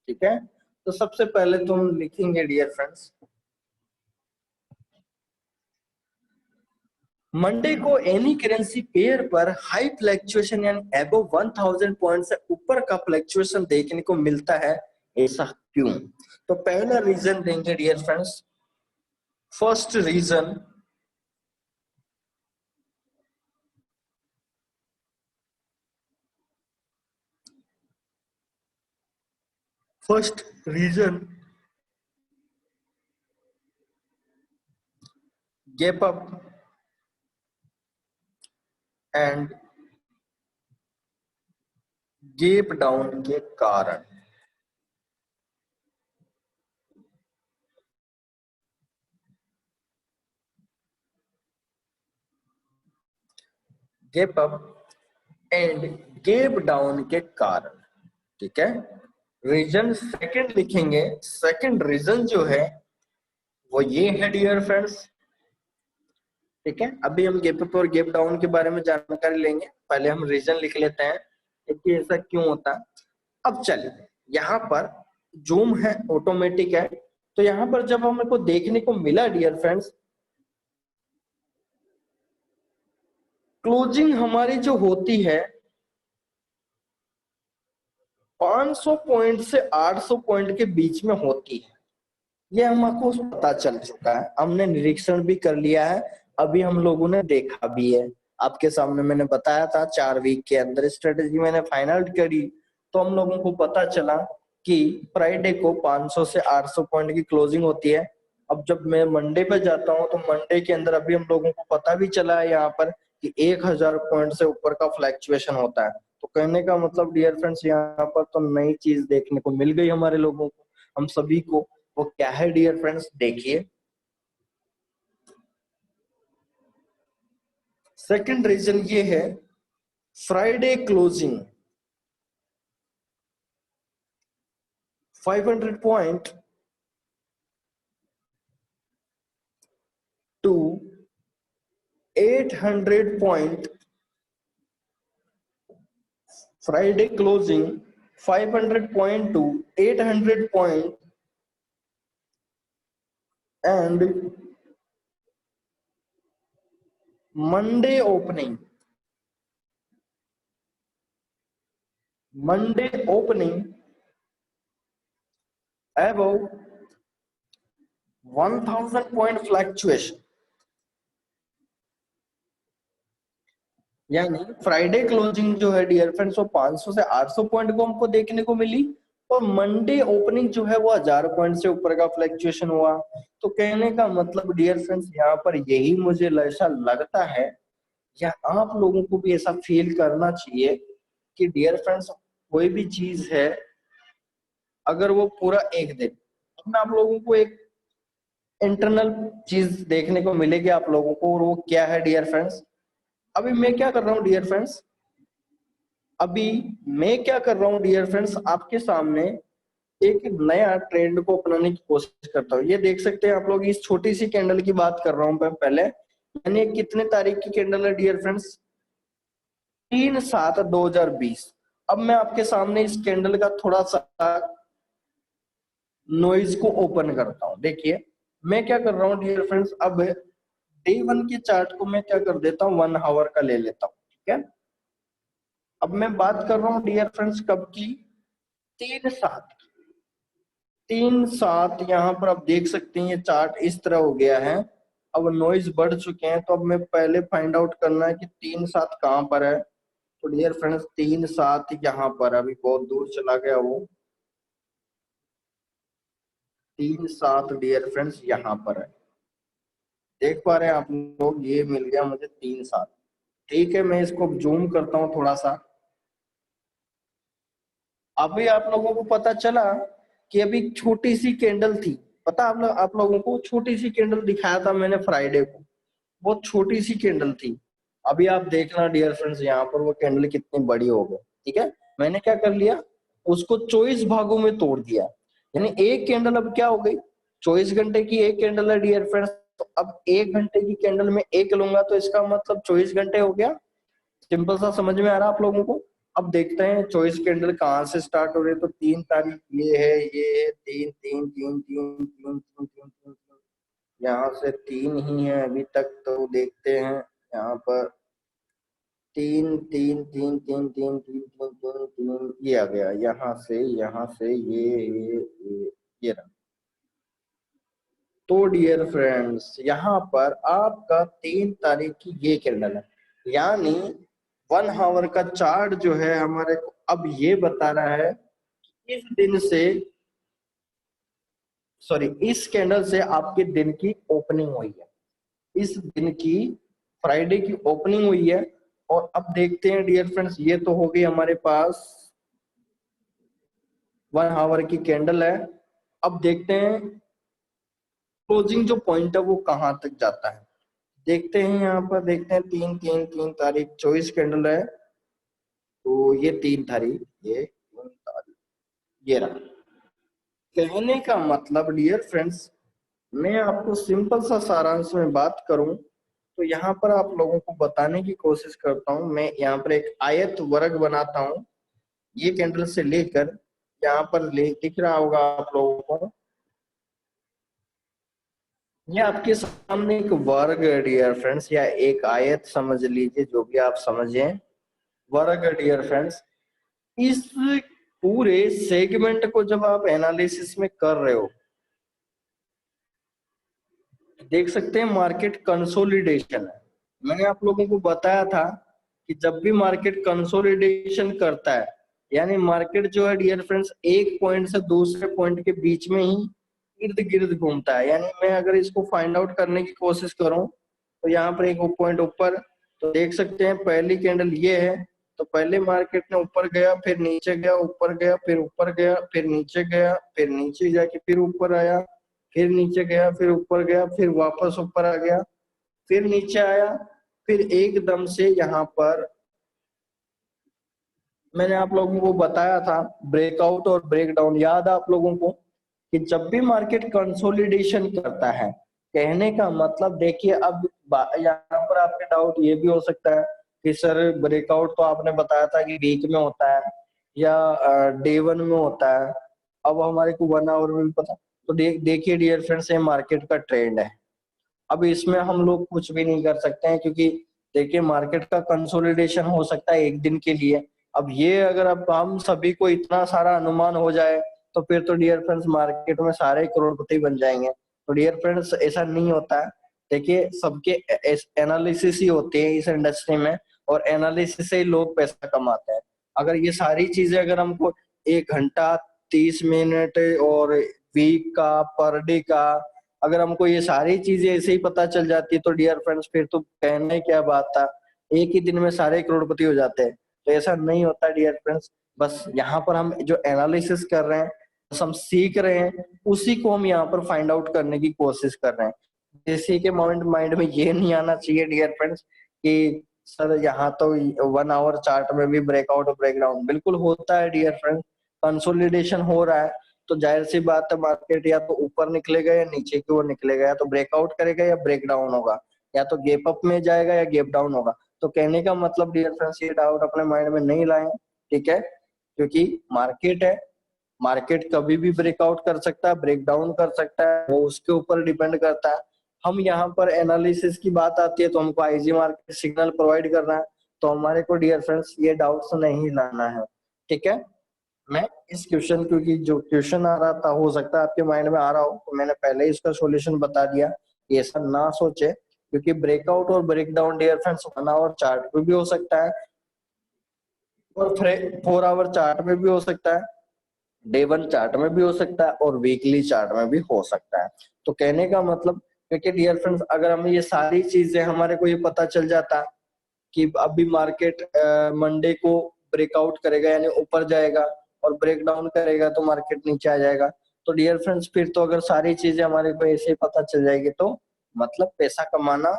ठीक है, तो सबसे पहले तो हम लिखेंगे डियर फ्रेंड्स, मंडे को एनी करेंसी पेयर पर हाई फ्लैक्चुएशन यानी अबव 1000 पॉइंट से ऊपर का फ्लैक्चुएशन देखने को मिलता है। ऐसा क्यों? तो पहला रीजन देंगे dear friends. First reason, gap up and gap down के कारण। Gap up and gap down के कारण। ठीक है, रीजन सेकंड लिखेंगे। सेकंड रीजन जो है वो ये है डियर फ्रेंड्स। ठीक है, अभी हम गैप अप और गैप डाउन के बारे में जानकारी लेंगे, पहले हम रीजन लिख लेते हैं कि ऐसा क्यों होता है। अब चलिए, यहाँ पर जूम है, ऑटोमेटिक है। तो यहाँ पर जब हमको देखने को मिला डियर फ्रेंड्स, क्लोजिंग हमारी जो होती है 500 पॉइंट से 800 पॉइंट के बीच में होती है। ये हमको पता चल चुका है, हमने निरीक्षण भी कर लिया है, अभी हम लोगों ने देखा भी है। आपके सामने मैंने बताया था 4 वीक के अंदर स्ट्रेटेजी मैंने फाइनल करी, तो हम लोगों को पता चला कि फ्राइडे को 500 से 800 पॉइंट की क्लोजिंग होती है। अब जब मैं मंडे पे जाता हूँ, तो मंडे के अंदर अभी हम लोगों को पता भी चला है यहाँ पर कि 1000 पॉइंट से ऊपर का फ्लैक्चुएशन होता है। तो कहने का मतलब डियर फ्रेंड्स, यहाँ पर तो नई चीज देखने को मिल गई हमारे लोगों को, हम सभी को। वो क्या है डियर फ्रेंड्स, देखिए। सेकंड रीजन ये है, Friday closing 500 point two 800 point, Friday closing 500 point two 800 point and Monday opening above 1000 point fluctuation. यानी फ्राइडे क्लोजिंग जो है डियर फ्रेंड्स, वो 500 से 800 पॉइंट को हमको देखने को मिली, और मंडे ओपनिंग जो है वो 1000 पॉइंट से ऊपर का फ्लैक्चुएशन हुआ। तो कहने का मतलब डियर फ्रेंड्स, यहाँ पर यही मुझे ऐसा लगता है, या आप लोगों को भी ऐसा फील करना चाहिए कि डियर फ्रेंड्स कोई भी चीज है अगर वो पूरा एक दिन, अब मैं आप लोगों को एक इंटरनल चीज देखने को मिलेगी आप लोगों को, और वो क्या है डियर फ्रेंड्स, अभी मैं क्या कर रहा हूँ डियर फ्रेंड्स, अभी मैं क्या कर रहा हूँ डियर फ्रेंड्स, आपके सामने एक नया ट्रेंड को अपनाने की कोशिश करता हूँ। ये देख सकते हैं आप लोग, इस छोटी सी कैंडल की बात कर रहा हूँ मैं पहले, यानी कितने तारीख की कैंडल है डियर फ्रेंड्स, 3/7/2020। अब मैं आपके सामने इस कैंडल का थोड़ा सा नॉइज को ओपन करता हूँ। देखिए मैं क्या कर रहा हूँ डियर फ्रेंड्स, अब डे 1 के चार्ट को मैं क्या कर देता हूँ, 1 आवर का ले लेता हूँ, ठीक है। अब मैं बात कर रहा हूँ डियर फ्रेंड्स कब की, 3/7, 3/7। यहाँ पर आप देख सकते हैं ये चार्ट इस तरह हो गया है। अब नॉइज बढ़ चुके हैं, तो अब मैं पहले फाइंड आउट करना है कि 3/7 कहाँ पर है। तो डियर फ्रेंड्स 3/7 यहाँ पर, अभी बहुत दूर चला गया वो, 3/7 डियर फ्रेंड्स यहाँ पर है, देख पा रहे हैं आप लोग, ये मिल गया मुझे 3/7। ठीक है, मैं इसको जूम करता हूँ थोड़ा सा। अभी आप लोगों को पता चला कि अभी छोटी सी कैंडल थी, पता आप लोगों को छोटी सी कैंडल दिखाया था मैंने फ्राइडे को, बहुत छोटी सी कैंडल थी। अभी आप देखना डियर फ्रेंड्स यहाँ पर वो कैंडल कितनी बड़ी हो गई, ठीक है। मैंने क्या कर लिया, उसको 24 भागों में तोड़ दिया, यानी एक कैंडल अब क्या हो गई, 24 घंटे की एक कैंडल है डियर फ्रेंड्स। तो अब 1 घंटे की कैंडल में एक लूंगा तो इसका मतलब 24 घंटे हो गया। सिंपल सा, समझ में आ रहा आप लोगों को। अब देखते हैं 24 कैंडल कहाँ से स्टार्ट हो रही है। तो 3 तारीख ये है, ये है 3 3 3 3 3 3 3 3 यहाँ से 3 ही है अभी तक, तो देखते हैं यहाँ पर 3 3 3 3 3 3 3 ये आ गया, यहाँ से ये रहा। तो डियर फ्रेंड्स यहाँ पर आपका 3 तारीख की ये कैंडल है, यानी 1 आवर का चार्ट जो है हमारे को अब ये बता रहा है कि इस दिन से, सॉरी, इस कैंडल से आपके दिन की ओपनिंग हुई है, इस दिन की फ्राइडे की ओपनिंग हुई है। और अब देखते हैं डियर फ्रेंड्स, ये तो हो गई हमारे पास 1 आवर की कैंडल है। अब देखते हैं क्लोजिंग जो पॉइंट है वो कहाँ तक जाता है, देखते हैं। यहाँ पर देखते हैं 3 3 3 तारीख 24 कैंडल है, तो ये 3 तारीख, ये 3 तारीख, ये रहा। कहने का मतलब डियर फ्रेंड्स, मैं आपको सिंपल सा सारांश में बात करूं तो यहाँ पर आप लोगों को बताने की कोशिश करता हूं। मैं यहाँ पर एक आयत वर्ग बनाता हूं, ये कैंडल से लेकर यहाँ पर दिख रहा होगा आप लोगों को, ये आपके सामने एक वर्ग है डियर फ्रेंड्स, या एक आयत समझ लीजिए, जो भी आप समझे, वर्ग है डियर फ्रेंड्स। इस पूरे सेगमेंट को जब आप एनालिसिस में कर रहे हो, देख सकते हैं मार्केट कंसोलिडेशन है। मैंने आप लोगों को बताया था कि जब भी मार्केट कंसोलिडेशन करता है, यानी मार्केट जो है डियर फ्रेंड्स एक पॉइंट से दूसरे पॉइंट के बीच में ही इर्द गिर्द घूमता है। यानी मैं अगर इसको फाइंड आउट करने की कोशिश करूं तो यहाँ पर एक पॉइंट ऊपर, तो देख सकते हैं पहली कैंडल ये है, तो पहले मार्केट ने ऊपर गया, फिर नीचे गया, ऊपर गया, फिर ऊपर गया, फिर नीचे गया, फिर नीचे जाके फिर ऊपर आया, फिर नीचे गया, फिर ऊपर गया, फिर वापस ऊपर आ गया, फिर नीचे आया, फिर एकदम से यहाँ पर मैंने आप लोगों को बताया था ब्रेकआउट और ब्रेकडाउन, याद है आप लोगों को, कि जब भी मार्केट कंसोलिडेशन करता है, कहने का मतलब देखिए, अब यहाँ पर आपके डाउट ये भी हो सकता है कि सर ब्रेकआउट तो आपने बताया था कि वीक में होता है या डे 1 में होता है, अब हमारे को 1 आवर में भी पता। तो देखिए डियर फ्रेंड्स, ये मार्केट का ट्रेंड है, अब इसमें हम लोग कुछ भी नहीं कर सकते हैं, क्योंकि देखिए मार्केट का कंसोलिडेशन हो सकता है एक दिन के लिए। अब ये अगर अब हम सभी को इतना सारा अनुमान हो जाए तो फिर तो डियर फ्रेंड्स मार्केट में सारे करोड़पति बन जाएंगे। तो डियर फ्रेंड्स ऐसा नहीं होता है, देखिए सबके एनालिसिस ही होते हैं इस इंडस्ट्री में, और एनालिसिस से ही लोग पैसा कमाते हैं। अगर ये सारी चीजें अगर हमको 1 घंटा 30 मिनट और वीक का पर डे का, अगर हमको ये सारी चीजें ऐसे ही पता चल जाती तो डियर फ्रेंड्स फिर तो कहने क्या बात था एक ही दिन में सारे करोड़पति हो जाते हैं, तो ऐसा नहीं होता डियर फ्रेंड्स। बस यहाँ पर हम जो एनालिसिस कर रहे हैं, बस हम सीख रहे हैं, उसी को हम यहाँ पर फाइंड आउट करने की कोशिश कर रहे हैं। किसी के माइंड में ये नहीं आना चाहिए डियर फ्रेंड्स कि सर यहाँ तो 1 आवर चार्ट में भी ब्रेकआउट और ब्रेकडाउन बिल्कुल होता है डियर फ्रेंड्स। कंसोलिडेशन हो रहा है तो जाहिर सी बात है मार्केट या तो ऊपर निकलेगा या नीचे की ओर निकलेगा, या तो ब्रेकआउट करेगा या ब्रेकडाउन होगा, या तो गैप अप में जाएगा या गैप डाउन होगा। तो कहने का मतलब डियर फ्रेंड्स ये डाउट अपने माइंड में नहीं लाएं, ठीक है, क्योंकि मार्केट है, मार्केट कभी भी ब्रेकआउट कर सकता है, ब्रेक डाउन कर सकता है, वो उसके ऊपर डिपेंड करता है। हम यहाँ पर एनालिसिस की बात आती है तो हमको आईजी मार्केट सिग्नल प्रोवाइड करना है, तो हमारे को डियर फ्रेंड्स ये डाउट्स नहीं लाना है, ठीक है। मैं इस क्वेश्चन, क्योंकि जो क्वेश्चन आ रहा था हो सकता है आपके माइंड में आ रहा हो, तो मैंने पहले ही इसका सॉल्यूशन बता दिया। ये ऐसा ना सोचे, क्योंकि ब्रेकआउट और breakdown dear friends 1 hour chart पे भी हो सकता है और 4 आवर चार्ट में भी हो सकता है, डे 1 चार्ट में भी हो सकता है और वीकली चार्ट में भी हो सकता है। तो कहने का मतलब, क्योंकि डियर फ्रेंड्स अगर हमें ये सारी चीजें, हमारे को ये पता चल जाता कि अभी मार्केट मंडे को ब्रेकआउट करेगा यानी ऊपर जाएगा और ब्रेक डाउन करेगा तो मार्केट नीचे आ जाएगा, तो डियर फ्रेंड्स फिर तो अगर सारी चीजें हमारे को ऐसे ही पता चल जाएगी तो मतलब पैसा कमाना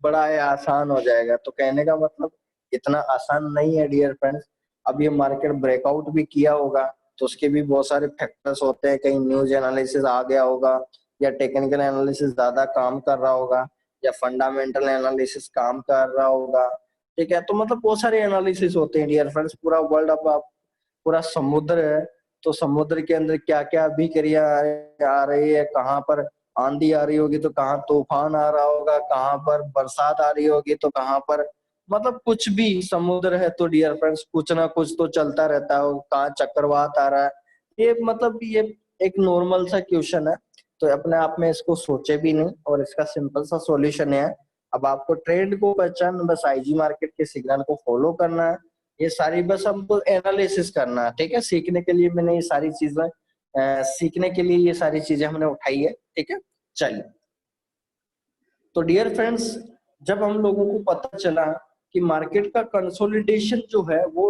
बड़ा है आसान हो जाएगा। तो कहने का मतलब इतना आसान नहीं है डियर फ्रेंड्स। अब ये मार्केट ब्रेकआउट भी किया होगा तो उसके भी बहुत सारे फैक्टर्स होते हैं, कहीं न्यूज एनालिसिस आ गया होगा, या टेक्निकल एनालिसिस ज्यादा काम कर रहा होगा, या फंडामेंटल एनालिसिस काम कर रहा होगा, ठीक है। तो मतलब बहुत सारे एनालिसिस होते हैं डियर फ्रेंड्स। पूरा वर्ल्ड अब आप पूरा समुद्र है, तो समुद्र के अंदर क्या क्या अभिक्रिया आ रही है, कहाँ पर आंधी आ रही होगी तो कहाँ तूफान आ रहा होगा, कहाँ पर बरसात आ रही होगी तो कहाँ पर मतलब कुछ भी, समुद्र है तो डियर फ्रेंड्स कुछ ना कुछ तो चलता रहता है, कहाँ चक्रवात आ रहा है। ये मतलब ये एक नॉर्मल सा क्वेश्चन है, तो अपने आप में इसको सोचे भी नहीं, और इसका सिंपल सा सॉल्यूशन है। अब आपको ट्रेंड को पहचान, बस आईजी मार्केट के सिग्नल को फॉलो करना है, ये सारी बस हमको एनालिसिस करना है, ठीक है। सीखने के लिए मैंने ये सारी चीजें सीखने के लिए ये सारी चीजें हमने उठाई है, ठीक है। चलिए, तो डियर फ्रेंड्स जब हम लोगों को पता चला कि मार्केट का कंसोलिडेशन जो है वो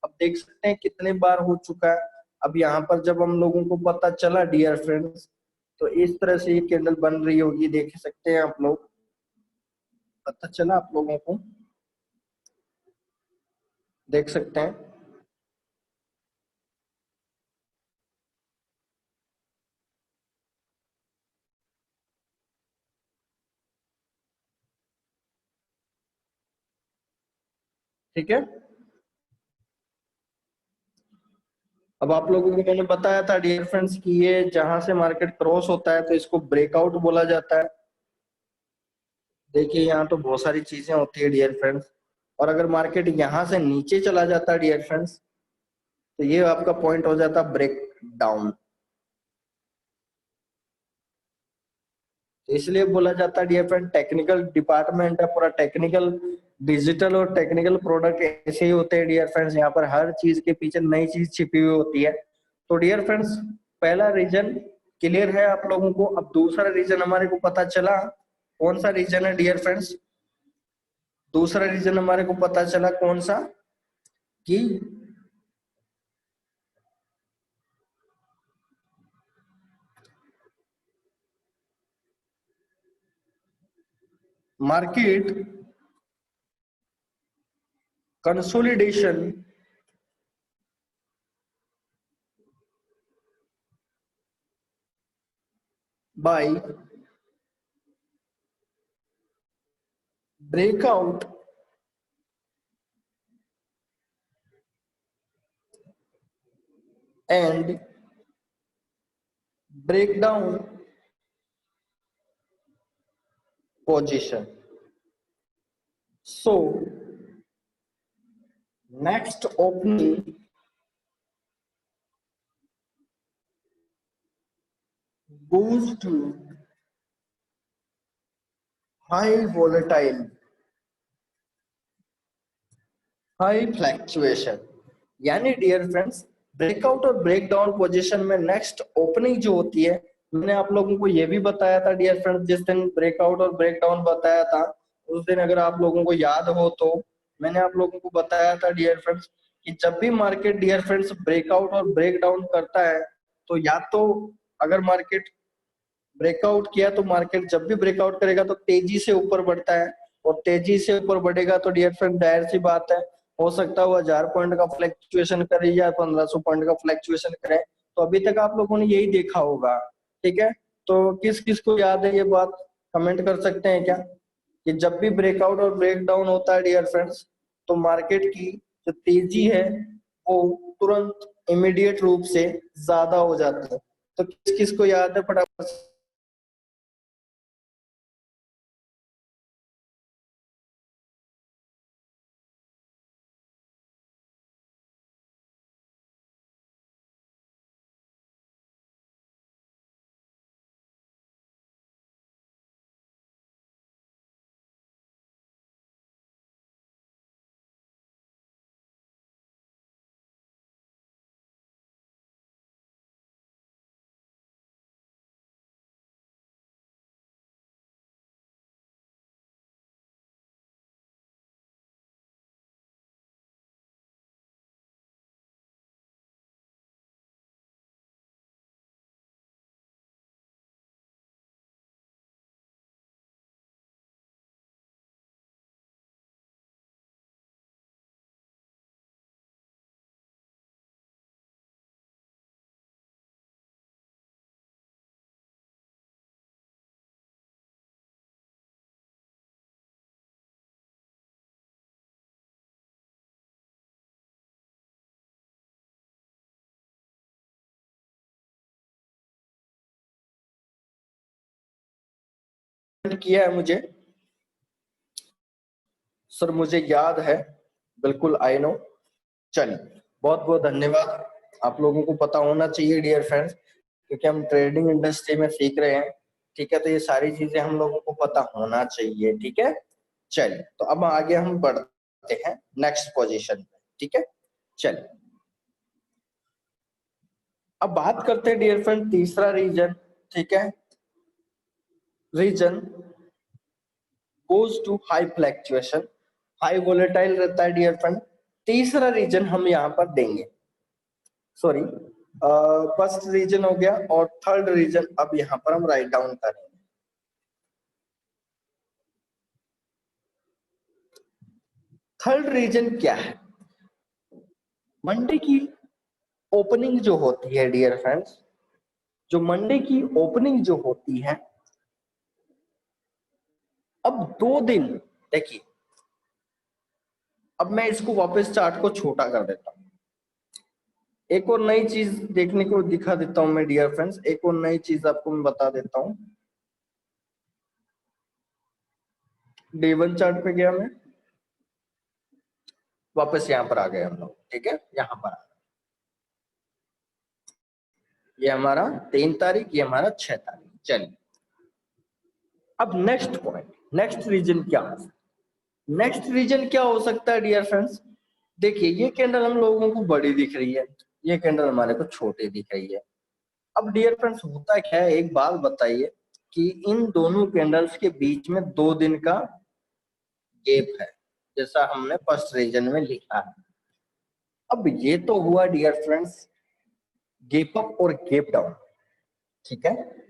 अब देख सकते हैं कितने बार हो चुका है। अब यहाँ पर जब हम लोगों को पता चला डियर फ्रेंड्स, तो इस तरह से ये कैंडल बन रही होगी, देख सकते हैं आप लोग, पता चला आप लोगों को, देख सकते हैं। ठीक है, अब आप लोगों को मैंने बताया था डियर फ्रेंड्स कि ये जहां से मार्केट क्रॉस होता है तो इसको ब्रेकआउट बोला जाता है। देखिए यहाँ तो बहुत सारी चीजें होती है डियर फ्रेंड्स, और अगर मार्केट यहाँ से नीचे चला जाता है डियर फ्रेंड्स, तो ये आपका पॉइंट हो जाता ब्रेक डाउन। इसलिए बोला जाता है डियर फ्रेंड, टेक्निकल डिपार्टमेंट है पूरा, टेक्निकल डिजिटल और टेक्निकल प्रोडक्ट ऐसे ही होते हैं डियर फ्रेंड्स। यहाँ पर हर चीज के पीछे नई चीज छिपी हुई होती है। तो डियर फ्रेंड्स पहला रीजन क्लियर है आप लोगों को। अब दूसरा रीजन हमारे को पता चला, कौन सा रीजन है डियर फ्रेंड्स, दूसरा रीजन हमारे को पता चला कौन सा, कि market consolidation by breakout and breakdown position. So next opening goes to high volatile, high fluctuation। यानी डियर फ्रेंड्स ब्रेकआउट और ब्रेकडाउन पोजीशन में नेक्स्ट ओपनिंग जो होती है, मैंने आप लोगों को ये भी बताया था डियर फ्रेंड्स, जिस दिन ब्रेकआउट और ब्रेकडाउन बताया था, उस दिन अगर आप लोगों को याद हो तो मैंने आप लोगों को बताया था डियर फ्रेंड्स कि जब भी मार्केट डियर फ्रेंड्स ब्रेकआउट और ब्रेक डाउन करता है तो या तो अगर मार्केट ब्रेकआउट किया तो मार्केट जब भी ब्रेकआउट करेगा तो तेजी से ऊपर बढ़ता है, और तेजी से ऊपर बढ़ेगा तो डियर फ्रेंड जाहिर सी बात है हो सकता है वो 1000 पॉइंट का फ्लक्चुएशन करे या 1500 पॉइंट का फ्लक्चुएशन करे। तो अभी तक आप लोगों ने यही देखा होगा, ठीक है। तो किस किस को याद है ये बात, कमेंट कर सकते हैं क्या कि जब भी ब्रेकआउट और ब्रेक डाउन होता है डियर फ्रेंड्स तो मार्केट की जो तेजी है वो तुरंत इमीडिएट रूप से ज्यादा हो जाती है। तो किस किस को याद है फटाफट किया है मुझे सर, मुझे याद है बिल्कुल, आई नो। चलिए बहुत बहुत धन्यवाद। आप लोगों को पता होना चाहिए डियर फ्रेंड्स, क्योंकि हम ट्रेडिंग इंडस्ट्री में सीख रहे हैं, ठीक है। तो ये सारी चीजें हम लोगों को पता होना चाहिए, ठीक है। चलिए तो अब आगे हम बढ़ते हैं नेक्स्ट पोजीशन पे, ठीक है। चलिए अब बात करते हैं डियर फ्रेंड तीसरा रीजन, ठीक है। Reason goes to high fluctuation, high volatile रहता है डियर फ्रेंड। तीसरा रीजन हम यहाँ पर देंगे, सॉरी फर्स्ट रीजन हो गया और थर्ड रीजन अब यहाँ पर हम राइट डाउन करेंगे। थर्ड रीजन क्या है? मंडे की ओपनिंग जो होती है डियर फ्रेंड्स, जो मंडे की ओपनिंग जो होती है, अब 2 दिन देखिए, अब मैं इसको वापस चार्ट को छोटा कर देता हूं, एक और नई चीज देखने को दिखा देता हूं मैं डियर फ्रेंड्स, एक और नई चीज आपको मैं बता देता हूं। डे 1 चार्ट पे गया मैं, वापस यहाँ पर आ गए हम लोग, ठीक है। यहाँ पर ये हमारा 3 तारीख, ये हमारा 6 तारीख। चलिए अब नेक्स्ट पॉइंट, नेक्स्ट रीजन क्या हो सकता है? नेक्स्ट रीजन क्या हो सकता है डियर फ्रेंड्स? देखिए ये कैंडल हम लोगों को बड़ी दिख रही है, ये कैंडल हमारे को छोटी दिख रही है। अब डियर फ्रेंड्स होता क्या है, एक बात बताइए कि इन दोनों कैंडल्स के बीच में 2 दिन का गैप है, जैसा हमने फर्स्ट रीजन में लिखा है। अब ये तो हुआ डियर फ्रेंड्स गैप अप और गैप डाउन, ठीक है।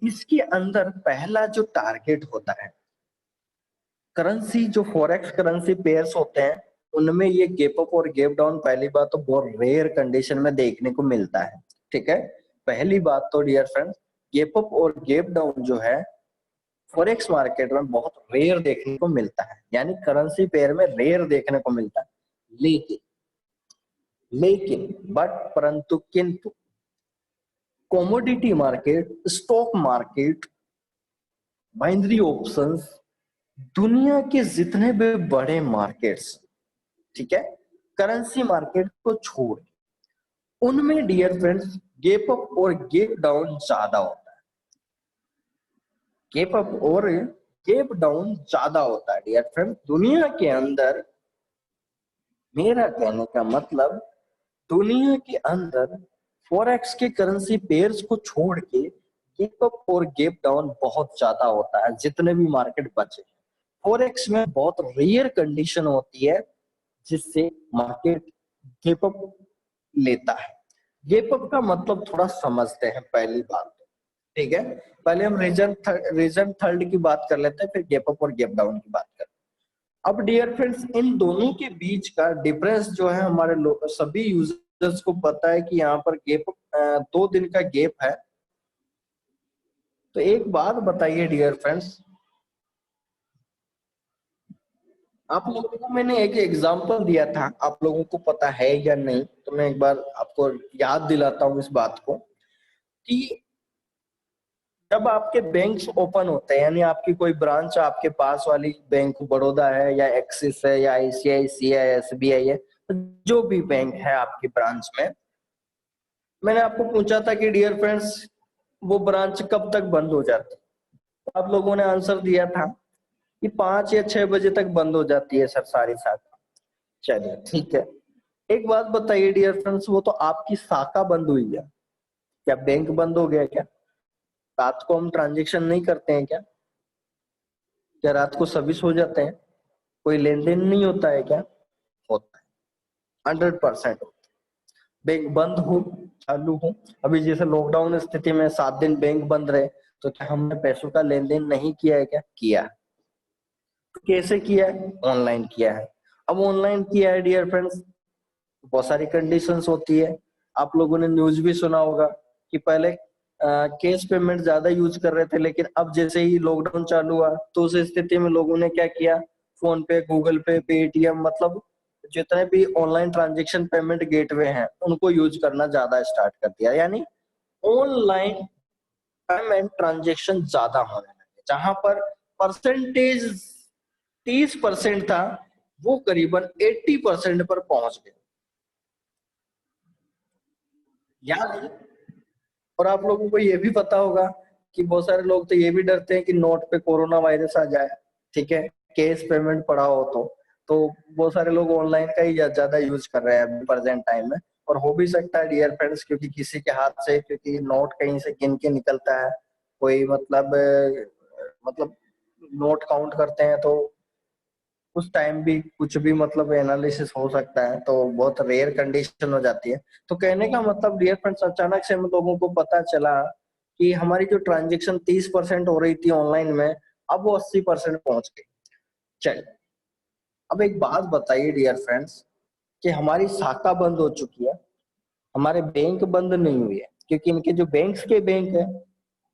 इसके अंदर पहला जो टारगेट होता है, करेंसी जो फॉरेक्स करेंसी पेयर्स होते हैं उनमें ये गैप अप और गैप डाउन पहली बात तो बहुत रेयर कंडीशन में देखने को मिलता है, ठीक है। पहली बात तो डियर फ्रेंड्स गैप अप और गैप डाउन जो है फॉरेक्स मार्केट में बहुत रेयर देखने को मिलता है, यानी करेंसी पेयर में रेयर देखने को मिलता है। लेकिन लेकिन बट परंतु किंतु commodity market, stock market, binary options, दुनिया के जितने भी बड़े मार्केट्स, ठीक है, करेंसी मार्केट को छोड़ उनमें डियर फ्रेंड्स गैप अप और गैप डाउन ज्यादा होता है, गैप अप और गैप डाउन ज्यादा होता है डियर फ्रेंड्स दुनिया के अंदर। मेरा कहने का मतलब दुनिया के अंदर फॉरेक्स के करेंसी पेयर्स को छोड़ के गैप अप और गैप डाउन बहुत ज्यादा होता है जितने भी मार्केट बचे। फॉरेक्स में बहुत रेयर कंडीशन होती है जिससे मार्केट गैप अप लेता है। गैप अप का मतलब थोड़ा समझते हैं पहली बात, ठीक है। पहले हम रीजन थर्ड की बात कर लेते हैं, फिर गैप अप और गैप डाउन की बात करते हैं। अब डियर फ्रेंड्स, इन दोनों के बीच का डिफरेंस जो है हमारे सभी यूजर्स को पता है कि यहाँ पर गैप 2 दिन का गैप है। तो एक बात बताइए डियर फ्रेंड्स, आप लोगों को मैंने एक एग्जांपल दिया था, आप लोगों को पता है या नहीं, तो मैं एक बार आपको याद दिलाता हूँ इस बात को कि जब आपके बैंक्स ओपन होते हैं, यानी आपकी कोई ब्रांच आपके पास वाली बैंक बड़ौदा है या एक्सिस है या आईसीआईसीआई एसबीआई है, जो भी बैंक है आपकी ब्रांच में, मैंने आपको पूछा था कि डियर फ्रेंड्स वो ब्रांच कब तक बंद हो जाती है। आप लोगों ने आंसर दिया था कि 5 या 6 बजे तक बंद हो जाती है सर सारी शाखा। चलिए ठीक है, एक बात बताइए डियर फ्रेंड्स, वो तो आपकी शाखा बंद हुई है, क्या बैंक बंद हो गया क्या? रात को हम ट्रांजेक्शन नहीं करते हैं क्या? क्या रात को सभी सो जाते हैं? कोई लेन देन नहीं होता है क्या? होता है, 100% होता है। बैंक बंद हो चालू हो, अभी जैसे लॉकडाउन स्थिति में 7 दिन बैंक बंद रहे, तो क्या हमने पैसों का लेन देन नहीं किया है क्या? किया। कैसे किया है? ऑनलाइन किया है। अब ऑनलाइन किया है डियर फ्रेंड्स, बहुत सारी कंडीशंस होती है। आप लोगों ने न्यूज भी सुना होगा कि पहले कैश पेमेंट ज्यादा यूज कर रहे थे, लेकिन अब जैसे ही लॉकडाउन चालू हुआ तो उस स्थिति में लोगों ने क्या किया, फोन पे, गूगल पे, पेटीएम, मतलब जितने भी ऑनलाइन ट्रांजेक्शन पेमेंट गेटवे हैं उनको यूज करना ज्यादा स्टार्ट कर दिया, यानी ऑनलाइन पेमेंट ट्रांजेक्शन ज्यादा होने लगे। जहां पर परसेंटेज 30% था, वो करीबन 80% पर पहुंच गए। यानी, और आप लोगों को ये भी पता होगा कि बहुत सारे लोग तो ये भी डरते हैं कि नोट पे कोरोना वायरस आ जाए, ठीक है, कैश पेमेंट पड़ा हो तो बहुत सारे लोग ऑनलाइन का ही ज्यादा यूज कर रहे हैं अभी प्रेजेंट टाइम में। और हो भी सकता है डियर फ्रेंड्स, क्योंकि किसी के हाथ से, क्योंकि नोट कहीं से गिन के निकलता है, कोई मतलब नोट काउंट करते हैं तो उस टाइम भी कुछ भी मतलब एनालिसिस हो सकता है, तो बहुत रेयर कंडीशन हो जाती है। तो कहने का मतलब डियर फ्रेंड्स, अचानक से हम लोगों को पता चला कि हमारी जो ट्रांजेक्शन 30% हो रही थी ऑनलाइन में, अब वो 80% पहुंच गई। चलिए, अब एक बात बताइए डियर फ्रेंड्स, कि हमारी शाखा बंद हो चुकी है, हमारे बैंक बंद नहीं हुए है, क्योंकि इनके जो बैंक्स के बैंक है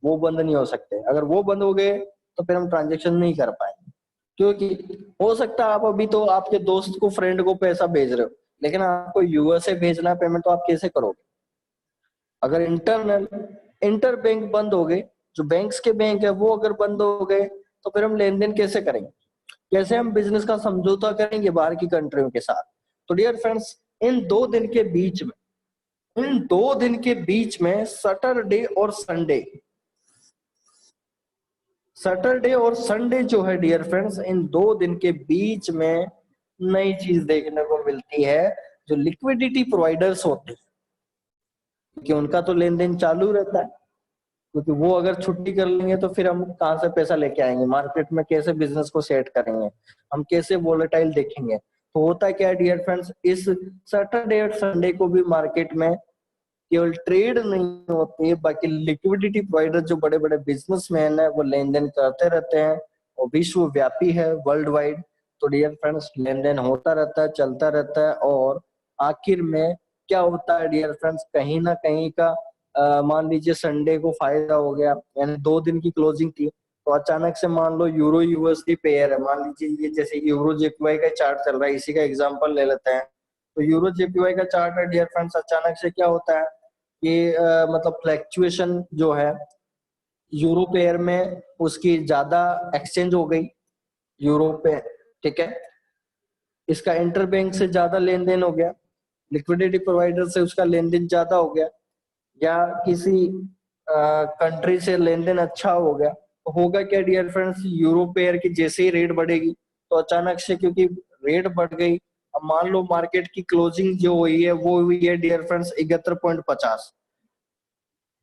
वो बंद नहीं हो सकते। अगर वो बंद हो गए तो फिर हम ट्रांजेक्शन नहीं कर पाएंगे, क्योंकि हो सकता है आप अभी तो आपके दोस्त को, फ्रेंड को पैसा भेज रहे हो, लेकिन आपको यूएसए भेजना है पेमेंट, तो आप कैसे करोगे? अगर इंटर बैंक बंद हो गए, जो बैंक्स के बैंक है वो अगर बंद हो गए, तो फिर हम लेन देन कैसे करेंगे? कैसे हम बिजनेस का समझौता करेंगे बाहर की कंट्रियों के साथ? तो डियर फ्रेंड्स, इन 2 दिन के बीच में इन 2 दिन के बीच में सैटरडे और संडे जो है डियर फ्रेंड्स, इन 2 दिन के बीच में नई चीज देखने को मिलती है। जो लिक्विडिटी प्रोवाइडर्स होते हैं, क्योंकि उनका तो लेन देन चालू रहता है, क्योंकि वो अगर छुट्टी कर लेंगे तो फिर हम कहाँ से पैसा लेके आएंगे, मार्केट में कैसे बिजनेस को सेट करेंगे, हम कैसे वोलेटाइल देखेंगे? तो होता क्या है डियर फ्रेंड्स, इस सैटरडे और संडे को भी मार्केट में केवल ट्रेड नहीं होती है, बाकी लिक्विडिटी प्रोवाइडर जो बड़े बड़े बिजनेसमैन है वो लेन देन करते रहते हैं, और विश्वव्यापी है, वर्ल्ड वाइड। तो डियर फ्रेंड्स, लेन देन होता रहता है, चलता रहता है, और आखिर में क्या होता है डियर फ्रेंड्स, कहीं ना कहीं का मान लीजिए संडे को फायदा हो गया, यानी 2 दिन की क्लोजिंग थी, तो अचानक से मान लो यूरो यूएसडी पेयर है, मान लीजिए ये जैसे यूरो जेपीवाई का चार्ट चल रहा है, इसी का एग्जांपल ले लेते हैं। तो यूरो जेपीवाई का चार्ट है डियर फ्रेंड्स, अचानक से क्या होता है कि मतलब फ्लैक्चुएशन जो है यूरो पेयर में उसकी ज्यादा एक्सचेंज हो गई यूरो पे, ठीक है, इसका इंटरबैंक से ज्यादा लेन देन हो गया, लिक्विडिटी प्रोवाइडर से उसका लेन देन ज्यादा हो गया, या किसी कंट्री से लेन देन अच्छा हो गया, तो होगा क्या डियर फ्रेंड्स, यूरो पेयर की जैसे ही रेट बढ़ेगी, तो अचानक से क्योंकि रेट बढ़ गई, अब मान लो मार्केट की क्लोजिंग जो हुई है वो हुई है डियर फ्रेंड्स 71.50,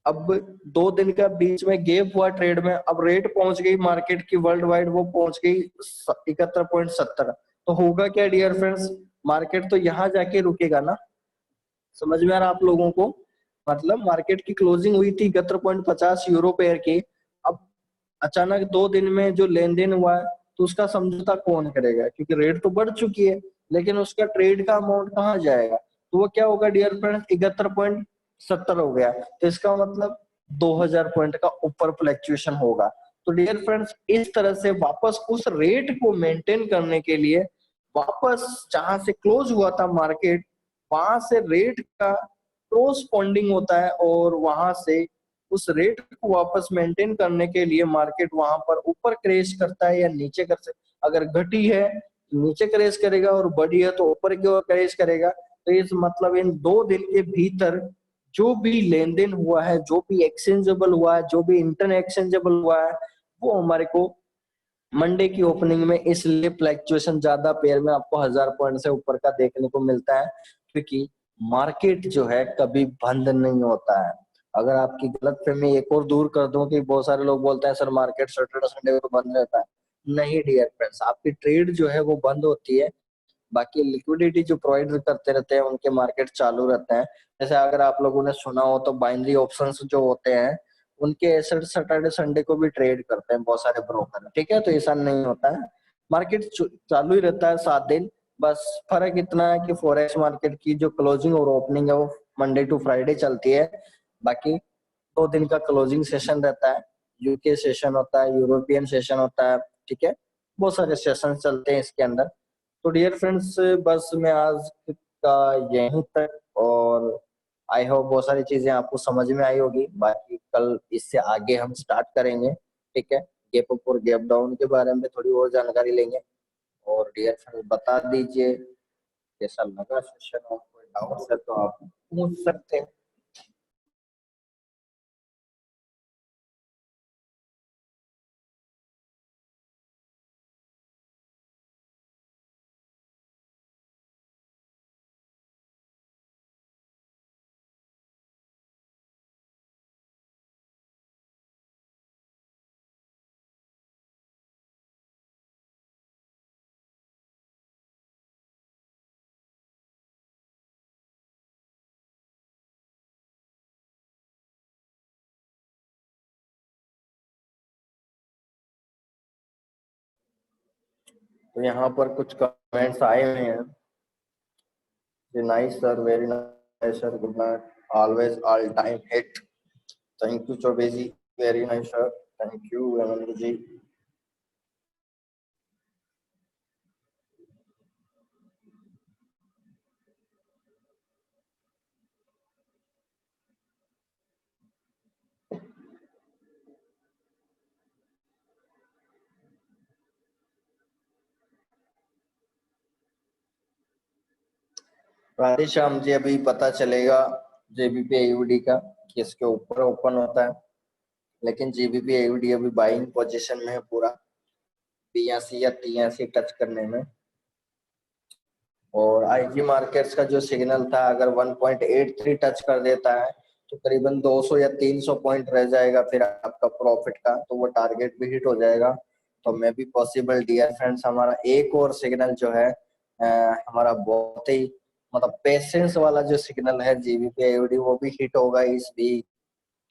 अब 2 दिन का बीच में गैप हुआ ट्रेड में, अब रेट पहुंच गई मार्केट की वर्ल्ड वाइड, वो पहुंच गई 71.70। तो होगा क्या डियर फ्रेंड्स, मार्केट तो यहाँ जाके रुकेगा ना। समझ में आ रहा आप लोगों को, मतलब मार्केट की क्लोजिंग हुई थी 71.50 यूरो पेयर की। अब अचानक 2 दिन में जो लेन देन हुआ है, तो उसका समझौता कौन करेगा, क्योंकि रेट तो बढ़ चुकी है, लेकिन उसका ट्रेड का अमाउंट कहाँ जाएगा। तो वो क्या होगा डियर फ्रेंड्स, 71.70 हो गया, तो इसका मतलब 2000 पॉइंट का ऊपर फ्लक्चुएशन होगा। तो डियर फ्रेंड्स, इस तरह से वापस उस रेट को मेंटेन करने के लिए, वापस जहां से क्लोज हुआ था मार्केट, वहां से रेट का कोरस्पॉन्डिंग होता है, और वहां से उस रेट को वापस मेंटेन करने के लिए मार्केट वहां पर ऊपर क्रेश करता है या नीचे कर सकता। अगर घटी है तो नीचे क्रेश करेगा, और बढ़ी है तो ऊपर की ओर क्रेश करेगा। तो इस मतलब इन 2 दिन के भीतर जो भी लेन देन हुआ है, जो भी एक्सचेंजेबल हुआ है, जो भी इंटर एक्सचेंजेबल हुआ है, वो हमारे को मंडे की ओपनिंग में इसलिए फ्लक्चुएशन ज्यादा पेयर में आपको 1000 पॉइंट से ऊपर का देखने को मिलता है, क्योंकि मार्केट जो है कभी बंद नहीं होता है। अगर आपकी गलतफहमी एक और दूर कर दूं कि बहुत सारे लोग बोलते हैं सर मार्केट सैटरडे संडे को बंद रहता है, नहीं डियर फ्रेंड्स, आपकी ट्रेड जो है वो बंद होती है, बाकी लिक्विडिटी जो प्रोवाइड करते रहते हैं उनके मार्केट चालू रहते हैं। जैसे अगर आप लोगों ने सुना हो तो बाइनरी ऑप्शंस जो होते हैं, उनके एसेट सैटरडे संडे को भी ट्रेड करते हैं बहुत सारे ब्रोकर, ठीक है। तो ऐसा नहीं होता है, मार्केट चालू ही रहता है 7 दिन। बस फर्क इतना है कि फॉरेक्स मार्केट की जो क्लोजिंग और ओपनिंग है वो मंडे टू फ्राइडे चलती है। बाकी 2 दिन का क्लोजिंग सेशन रहता है, यूके सेशन होता है, यूरोपियन सेशन होता है, ठीक है। बहुत सारे सेशन चलते हैं इसके अंदर। तो डियर फ्रेंड्स, बस मैं आज का यहीं तक, और आई होप बहुत सारी चीजें आपको समझ में आई होगी। बाकी कल इससे आगे हम स्टार्ट करेंगे, ठीक है। गैप अप और गैप डाउन के बारे में थोड़ी और जानकारी लेंगे। और डियर फ्रेंड्स, बता दीजिए कैसा लगा सेशन, और कोई डाउट है तो आप पूछ सकते हैं। तो यहाँ पर कुछ कमेंट्स आए हुए हैं। Nice sir, very nice sir, good night, always all time hit. Thank you Chaubey ji, very nice sir, thank you Hemant ji. Radhe Shyam ji, अभी पता चलेगा जेबीपी एयूडी का कि इसके ऊपर ओपन होता है, लेकिन जेबीपी एयूडी अभी बाइंग पोजीशन में है पूरा, 82 या 83 टच करने में। और आईजी मार्केट्स का जो सिग्नल था, अगर 1.83 टच कर देता है तो करीबन 200 या 300 पॉइंट रह जाएगा फिर आपका प्रॉफिट का, तो वो टारगेट भी हिट हो जाएगा। तो maybe possible dear friends, हमारा एक और सिग्नल जो है हमारा बहुत ही मतलब पेशेंस वाला जो सिग्नल है जीबीपी आईओडी, वो भी हिट होगा इस वीक,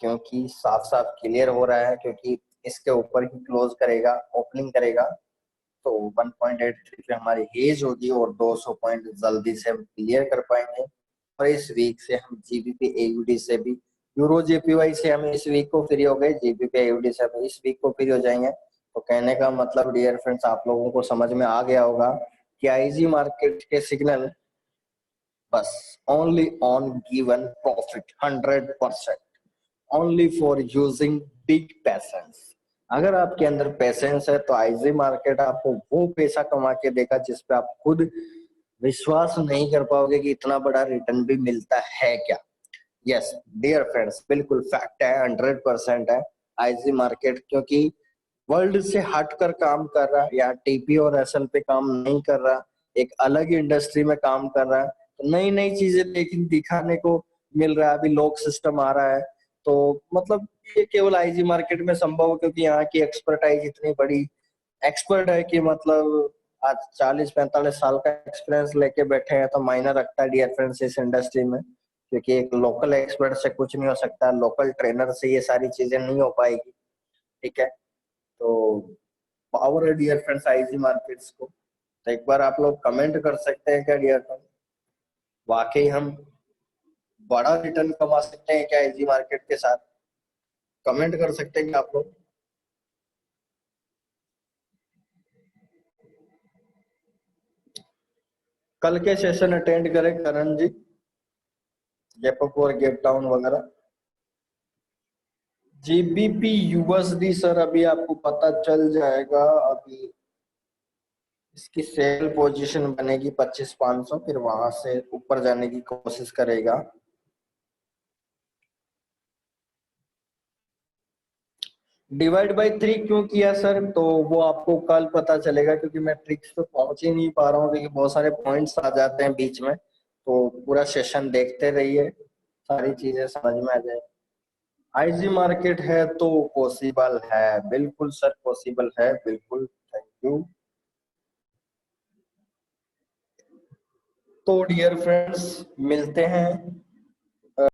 क्योंकि साफ साफ क्लियर हो रहा है, क्योंकि इसके ऊपर ही क्लोज करेगा, ओपनिंग करेगा। तो 1.83 पे हमारी हेज होगी, और 200 पॉइंट जल्दी से हम क्लियर कर पाएंगे। और इस वीक से हम जीबीपी एयूडी से भी, यूरो जेपीवाई से हम इस वीक को फ्री हो गए, जीबीपी एयूडी से हम इस वीक को फ्री हो जाएंगे। तो कहने का मतलब डियर फ्रेंड्स, आप लोगों को समझ में आ गया होगा कि आईजी मार्केट के सिग्नल बस only on given profit 100%, only for using big patience. अगर आपके अंदर पैसेंस है तो आईजी मार्केट आपको वो पैसा कमा के देगा जिस पे आप खुद विश्वास नहीं कर पाओगे कि इतना बड़ा रिटर्न भी मिलता है क्या। यस डियर फ्रेंड्स, बिल्कुल फैक्ट है, 100% है। आईजी मार्केट क्योंकि वर्ल्ड से हटकर काम कर रहा है, या टीपी और एसएल पे काम नहीं कर रहा, एक अलग इंडस्ट्री में काम कर रहा है, तो नई नई चीजें लेकिन दिखाने को मिल रहा है। अभी लॉक सिस्टम आ रहा है, तो मतलब ये केवल आईजी मार्केट में संभव है, क्योंकि यहाँ की एक्सपर्टाइज इतनी बड़ी एक्सपर्ट है कि मतलब आज 40-45 साल का एक्सपीरियंस लेके बैठे हैं, तो मायने रखता है डियर फ्रेंड्स इस इंडस्ट्री में, क्योंकि एक लोकल एक्सपर्ट से कुछ नहीं हो सकता, लोकल ट्रेनर से ये सारी चीजें नहीं हो पाएगी। ठीक है, तो पावर है डियर फ्रेंड्स आईजी मार्केट्स को। तो एक बार आप लोग कमेंट कर सकते हैं क्या डियर फ्रेंड्स, वाकई हम बड़ा रिटर्न कमा सकते हैं क्या आईजी मार्केट के साथ? कमेंट कर सकते हैं क्या आप लोग? कल के सेशन अटेंड करें करण जी, गैप अप और गैप डाउन वगैरह। जीबीपी यूएसडी सर अभी आपको पता चल जाएगा। अभी इसकी सेल पोजीशन बनेगी 25,500, फिर वहां से ऊपर जाने की कोशिश करेगा। डिवाइड बाय 3 क्यों किया सर, तो वो आपको कल पता चलेगा, क्योंकि मैं ट्रिक्स पे पहुंच ही नहीं पा रहा हूँ, क्योंकि बहुत सारे पॉइंट्स आ जाते हैं बीच में। तो पूरा सेशन देखते रहिए, सारी चीजें समझ में आ जाए। आईजी मार्केट है तो पॉसिबल है, बिल्कुल सर पॉसिबल है, बिल्कुल। Thank you. तो डियर फ्रेंड्स मिलते हैं